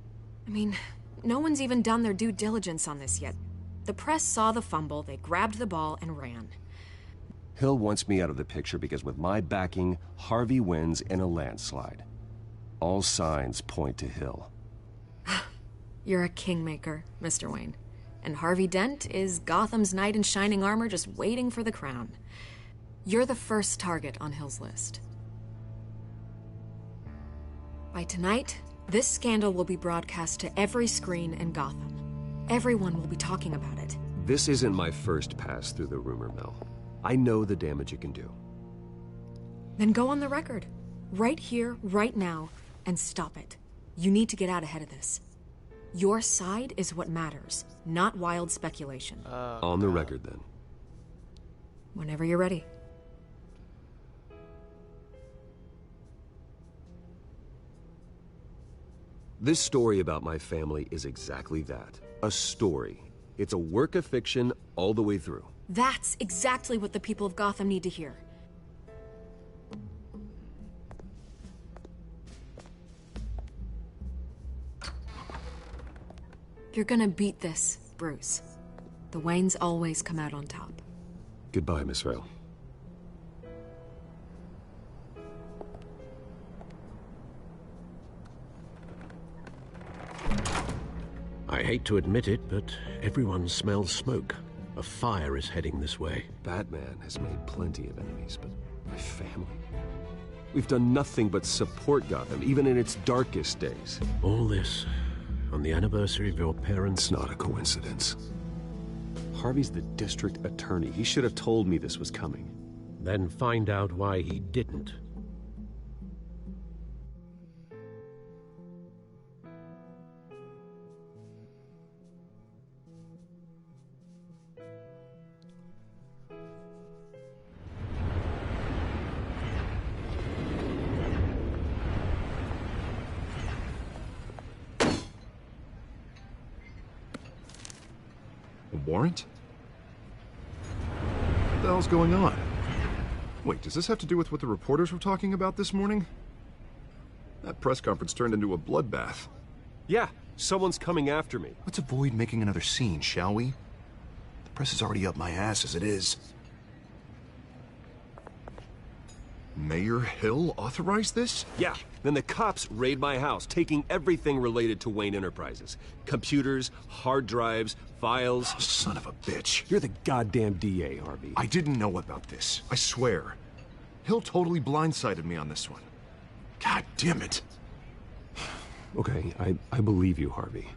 S13: I mean, no one's even done their due diligence on this yet. The press saw the fumble, they grabbed the ball and ran.
S8: Hill wants me out of the picture because with my backing, Harvey wins in a landslide. All signs point to Hill.
S13: You're a kingmaker, Mr. Wayne. And Harvey Dent is Gotham's knight in shining armor just waiting for the crown. You're the first target on Hill's list. By tonight, this scandal will be broadcast to every screen in Gotham. Everyone will be talking about it.
S8: This isn't my first pass through the rumor mill. I know the damage it can do.
S13: Then go on the record. Right here, right now, and stop it. You need to get out ahead of this. Your side is what matters, not wild speculation.
S8: On the record, then.
S13: Whenever you're ready.
S8: This story about my family is exactly that. A story. It's a work of fiction all the way through.
S13: That's exactly what the people of Gotham need to hear. You're gonna beat this, Bruce. The Waynes always come out on top.
S8: Goodbye, Miss Vale.
S7: I hate to admit it, but everyone smells smoke. A fire is heading this way.
S8: Batman has made plenty of enemies, but my family... We've done nothing but support Gotham, even in its darkest days.
S7: All this on the anniversary of your parents'...
S8: It's not a coincidence. Harvey's the district attorney. He should have told me this was coming.
S7: Then find out why he didn't.
S10: Warrant? What the hell's going on? Wait, does this have to do with what the reporters were talking about this morning? That press conference turned into a bloodbath.
S8: Yeah, someone's coming after me.
S10: Let's avoid making another scene, shall we? The press is already up my ass as it is. Mayor Hill authorized this?
S8: Yeah, then the cops raid my house, taking everything related to Wayne Enterprises. Computers, hard drives, files.
S10: Oh, son of a bitch.
S8: You're the goddamn DA, Harvey.
S10: I didn't know about this. I swear. Hill totally blindsided me on this one. God damn it.
S8: Okay, I believe you, Harvey.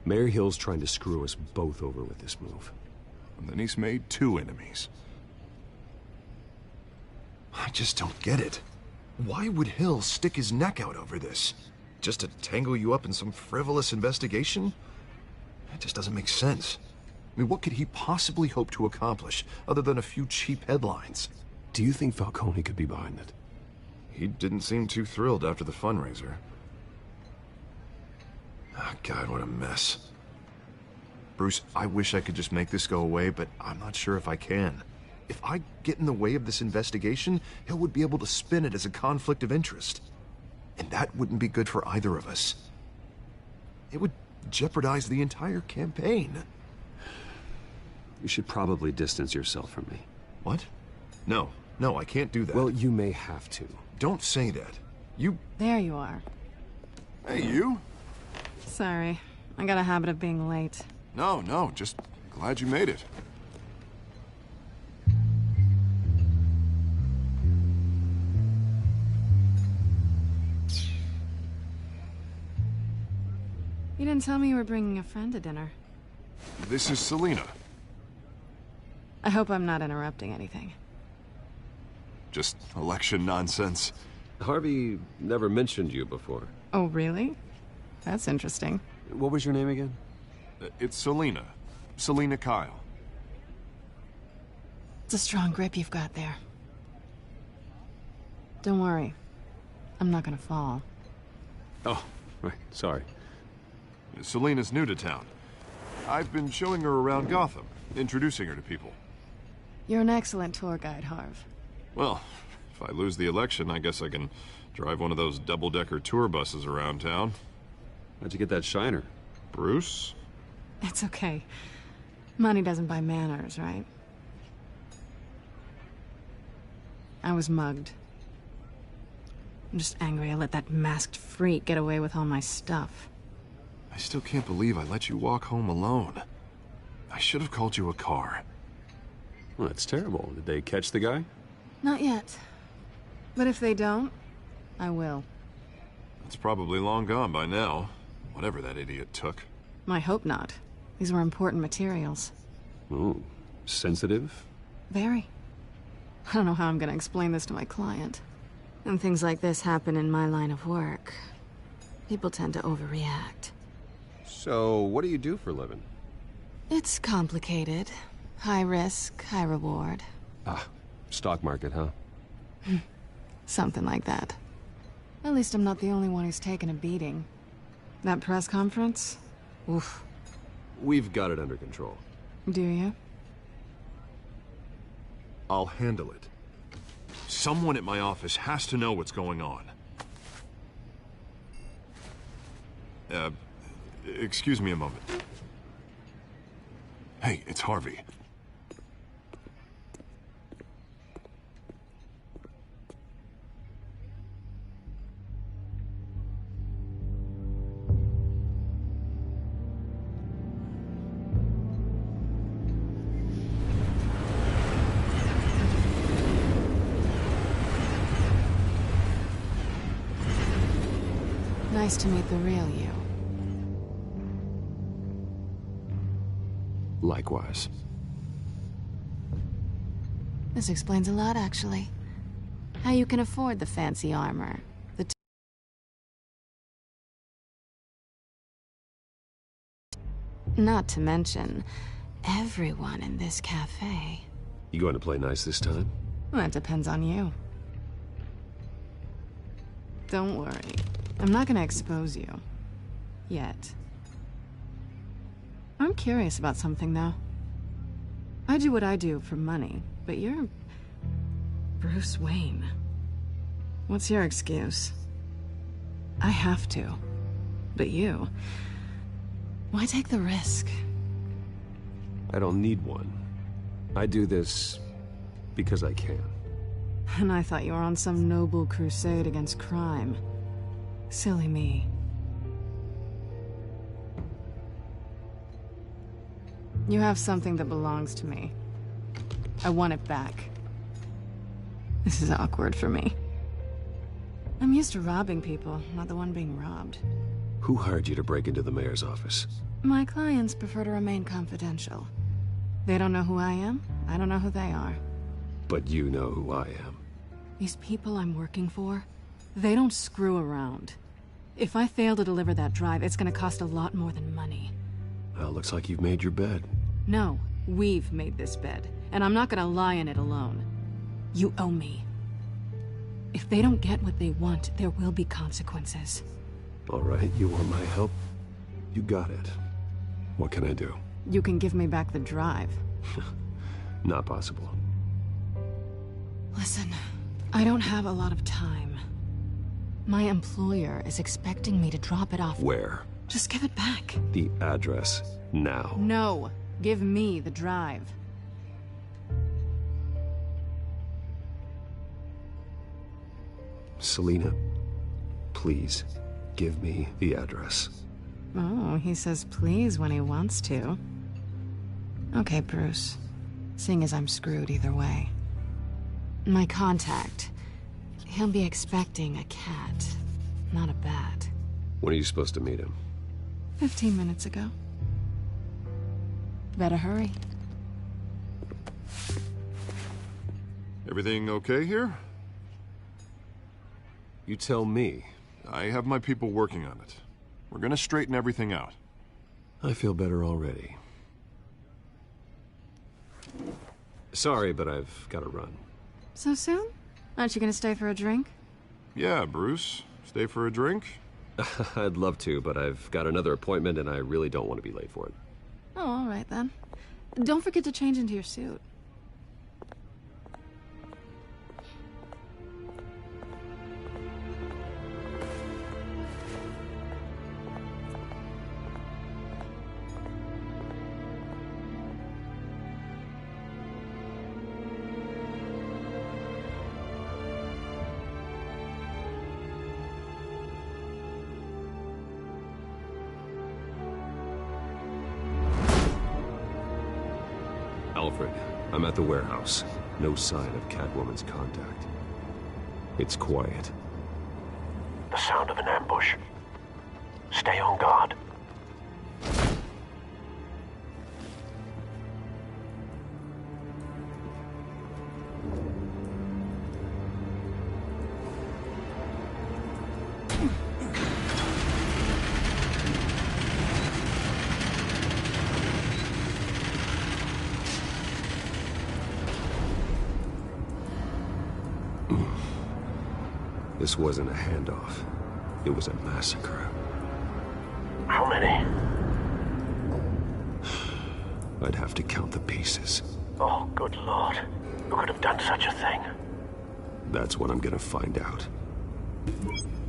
S8: Mayor Hill's trying to screw us both over with this move.
S10: And then he's made 2 enemies. I just don't get it. Why would Hill stick his neck out over this? Just to tangle you up in some frivolous investigation? That just doesn't make sense. I mean, what could he possibly hope to accomplish other than a few cheap headlines?
S8: Do you think Falcone could be behind it?
S10: He didn't seem too thrilled after the fundraiser. Oh, God, what a mess. Bruce, I wish I could just make this go away, but I'm not sure if I can. If I get in the way of this investigation, Hill would be able to spin it as a conflict of interest. And that wouldn't be good for either of us. It would jeopardize the entire campaign.
S8: You should probably distance yourself from me.
S10: What? No, I can't do that.
S8: Well, you may have to.
S10: Don't say that. You...
S9: There you are.
S10: Hey, you?
S9: Sorry. I got a habit of being late.
S10: No, just glad you made it.
S9: You didn't tell me you were bringing a friend to dinner.
S10: This is Selina.
S9: I hope I'm not interrupting anything.
S10: Just election nonsense.
S8: Harvey never mentioned you before.
S9: Oh, really? That's interesting.
S8: What was your name again?
S10: It's Selina. Selina Kyle.
S9: It's a strong grip you've got there. Don't worry. I'm not gonna fall.
S8: Oh, right. Sorry.
S10: Selina's new to town. I've been showing her around Gotham, introducing her to people.
S9: You're an excellent tour guide, Harv.
S10: Well, if I lose the election, I guess I can drive one of those double-decker tour buses around town.
S8: How'd you get that shiner?
S10: Bruce?
S9: It's okay. Money doesn't buy manners, right? I was mugged. I'm just angry I let that masked freak get away with all my stuff.
S10: I still can't believe I let you walk home alone. I should have called you a car.
S8: Well, that's terrible. Did they catch the guy?
S9: Not yet. But if they don't, I will.
S10: It's probably long gone by now. Whatever that idiot took.
S9: I hope not. These were important materials.
S8: Ooh, sensitive?
S9: Very. I don't know how I'm gonna explain this to my client. And things like this happen in my line of work. People tend to overreact.
S8: So, what do you do for a living?
S9: It's complicated. High risk, high reward.
S8: Ah, stock market, huh?
S9: Something like that. At least I'm not the only one who's taken a beating. That press conference? Oof.
S8: We've got it under control.
S9: Do you?
S10: I'll handle it. Someone at my office has to know what's going on. Excuse me a moment. Hey, it's Harvey.
S9: Nice to meet the real you.
S8: Likewise.
S9: This explains a lot, actually. How you can afford the fancy armor, the not to mention, everyone in this cafe.
S8: You going to play nice this time?
S9: Well, that depends on you. Don't worry. I'm not gonna expose you. Yet. I'm curious about something, though. I do what I do for money, but you're Bruce Wayne. What's your excuse? I have to. But you... why take the risk?
S8: I don't need one. I do this because I can.
S9: And I thought you were on some noble crusade against crime. Silly me. You have something that belongs to me. I want it back. This is awkward for me. I'm used to robbing people, not the one being robbed.
S8: Who hired you to break into the mayor's office?
S9: My clients prefer to remain confidential. They don't know who I am, I don't know who they are.
S8: But you know who I am.
S9: These people I'm working for, they don't screw around. If I fail to deliver that drive, it's gonna cost a lot more than money.
S8: Well, looks like you've made your bed.
S9: No, we've made this bed, and I'm not gonna lie in it alone. You owe me. If they don't get what they want, there will be consequences.
S8: All right, you want my help? You got it. What can I do?
S9: You can give me back the drive.
S8: Not possible.
S9: Listen, I don't have a lot of time. My employer is expecting me to drop it off.
S8: Where?
S9: Just give it back.
S8: The address, now.
S9: No, give me the drive.
S8: Selina, please, give me the address.
S9: Oh, he says please when he wants to. Okay, Bruce. Seeing as I'm screwed either way. My contact. He'll be expecting a cat, not a bat.
S8: When are you supposed to meet him?
S9: 15 minutes ago. Better hurry.
S10: Everything okay here?
S8: You tell me.
S10: I have my people working on it. We're gonna straighten everything out.
S8: I feel better already. Sorry, but I've got to run.
S9: So soon? Aren't you gonna stay for a drink?
S10: Yeah, Bruce. Stay for a drink?
S8: I'd love to, but I've got another appointment and I really don't want to be late for it.
S9: Oh, all right then. Don't forget to change into your suit.
S8: Alfred, I'm at the warehouse. No sign of Catwoman's contact. It's quiet.
S18: The sound of an ambush. Stay on guard.
S8: This wasn't a handoff. It was a massacre.
S18: How many?
S8: I'd have to count the pieces.
S18: Oh, good Lord. Who could have done such a thing?
S8: That's what I'm gonna find out.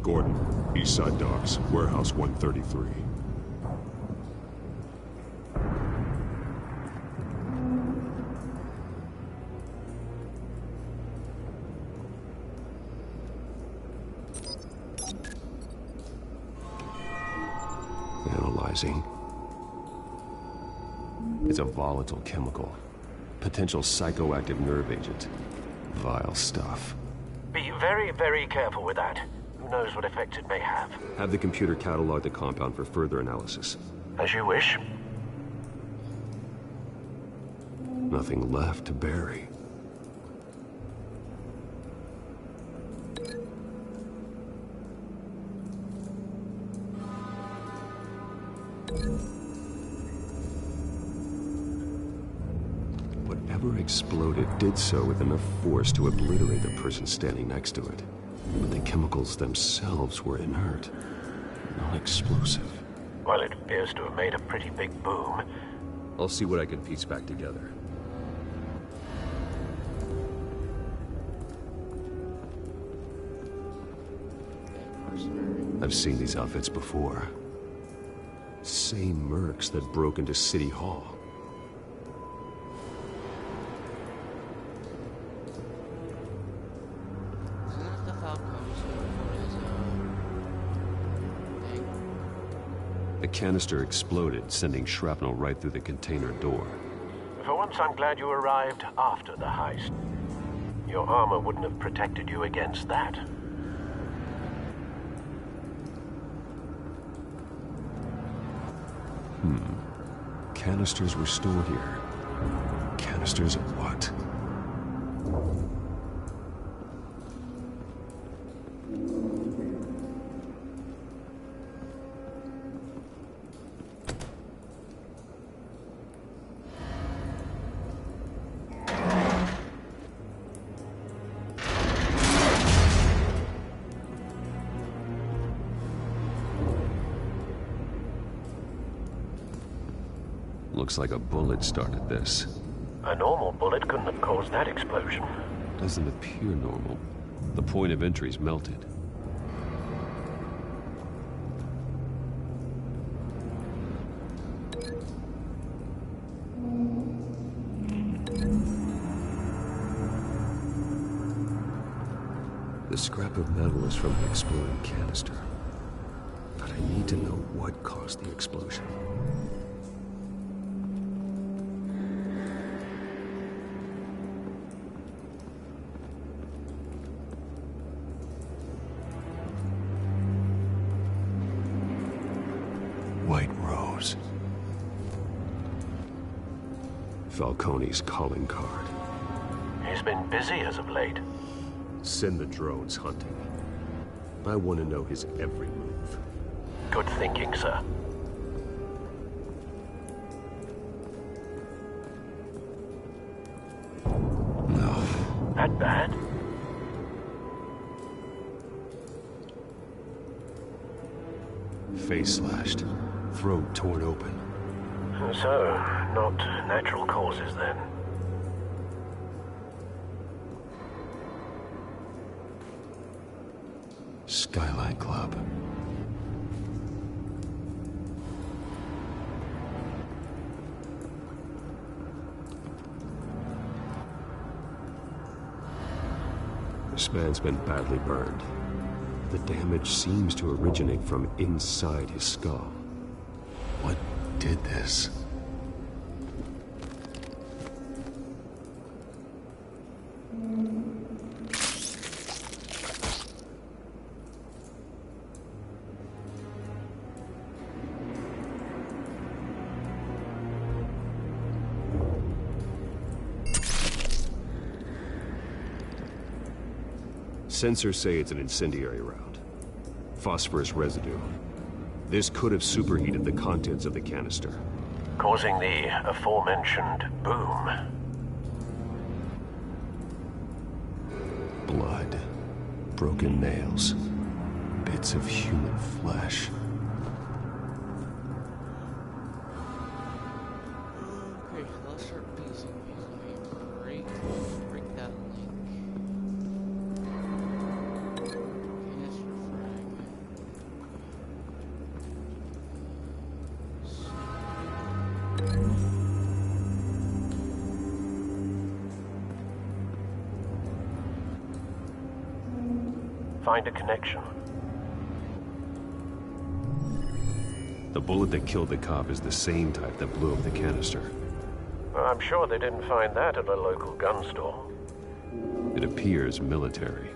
S2: Gordon, Eastside Docks, Warehouse 133.
S8: Analyzing. It's a volatile chemical. Potential psychoactive nerve agent. Vile stuff.
S18: Be very, very careful with that. Who knows what effects it may have.
S8: Have the computer catalog the compound for further analysis.
S18: As you wish.
S8: Nothing left to bury. Whatever exploded did so with enough force to obliterate the person standing next to it. But the chemicals themselves were inert, not explosive.
S18: Well, it appears to have made a pretty big boom.
S8: I'll see what I can piece back together. I've seen these outfits before. Same mercs that broke into City Hall.
S1: Isn't that the Falcone thing?
S8: A canister exploded, sending shrapnel right through the container door.
S18: For once, I'm glad you arrived after the heist. Your armor wouldn't have protected you against that.
S8: Canisters were stored here. Canisters of what? Looks like a bullet started this.
S18: A normal bullet couldn't have caused that explosion.
S8: Doesn't appear normal. The point of entry's melted. The scrap of metal is from the exploding canister. But I need to know what caused the explosion. White Falcone's calling card.
S18: He's been busy as of late.
S8: Send the drones hunting. I want to know his every move.
S18: Good thinking, sir.
S8: No.
S18: That bad?
S8: Face slashed. Throat torn open.
S18: So, not natural causes then.
S8: Skyline Club. This man's been badly burned. The damage seems to originate from inside his skull. What did this? Sensors say it's an incendiary round. Phosphorus residue. This could have superheated the contents of the canister,
S18: causing the aforementioned boom.
S8: Blood. Broken nails. Bits of human flesh.
S1: Okay, let's start piecing these. Let me break that link. Canister fragment.
S18: Find a connection.
S8: The bullet that killed the cop is the same type that blew up the canister.
S18: I'm sure they didn't find that at a local gun store.
S8: It appears military.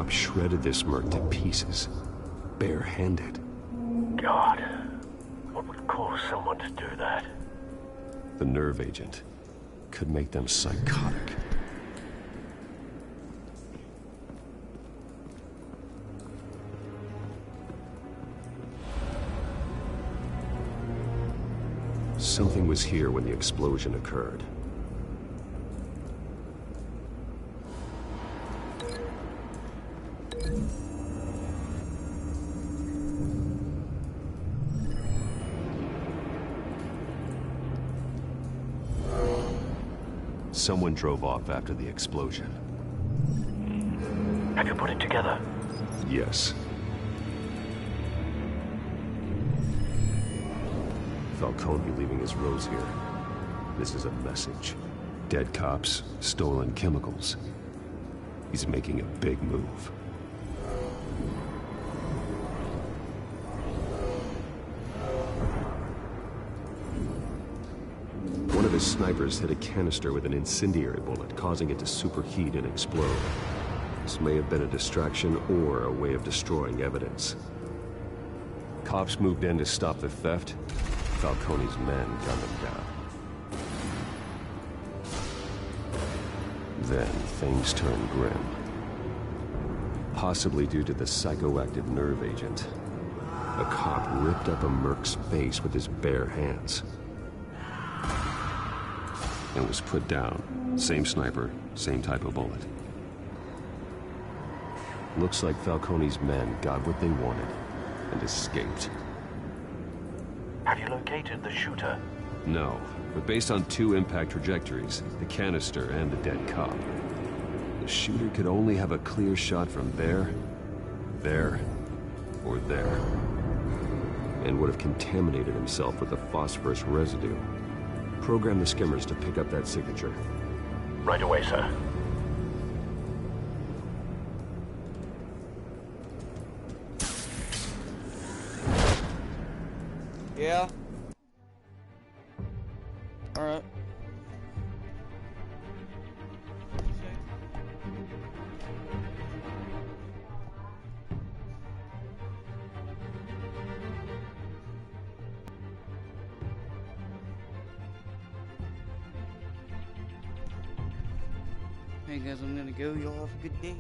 S8: Shredded this merc to pieces, barehanded.
S18: God, what would cause someone to do that?
S8: The nerve agent could make them psychotic. Something was here when the explosion occurred. Someone drove off after the explosion.
S18: Have you put it together?
S8: Yes. Falcone leaving his rose here. This is a message. Dead cops, stolen chemicals. He's making a big move. One of his snipers hit a canister with an incendiary bullet, causing it to superheat and explode. This may have been a distraction or a way of destroying evidence. Cops moved in to stop the theft. Falcone's men gunned them down. Then things turned grim. Possibly due to the psychoactive nerve agent. A cop ripped up a merc's face with his bare hands. And was put down. Same sniper, same type of bullet. Looks like Falcone's men got what they wanted and escaped.
S18: Have you located the shooter?
S8: No, but based on two impact trajectories, the canister and the dead cop, the shooter could only have a clear shot from there, or there. And would have contaminated himself with the phosphorus residue. Program the skimmers to pick up that signature.
S18: Right away, sir.
S1: Yeah. Alright. Hey guys, I'm gonna go. Y'all have a good day.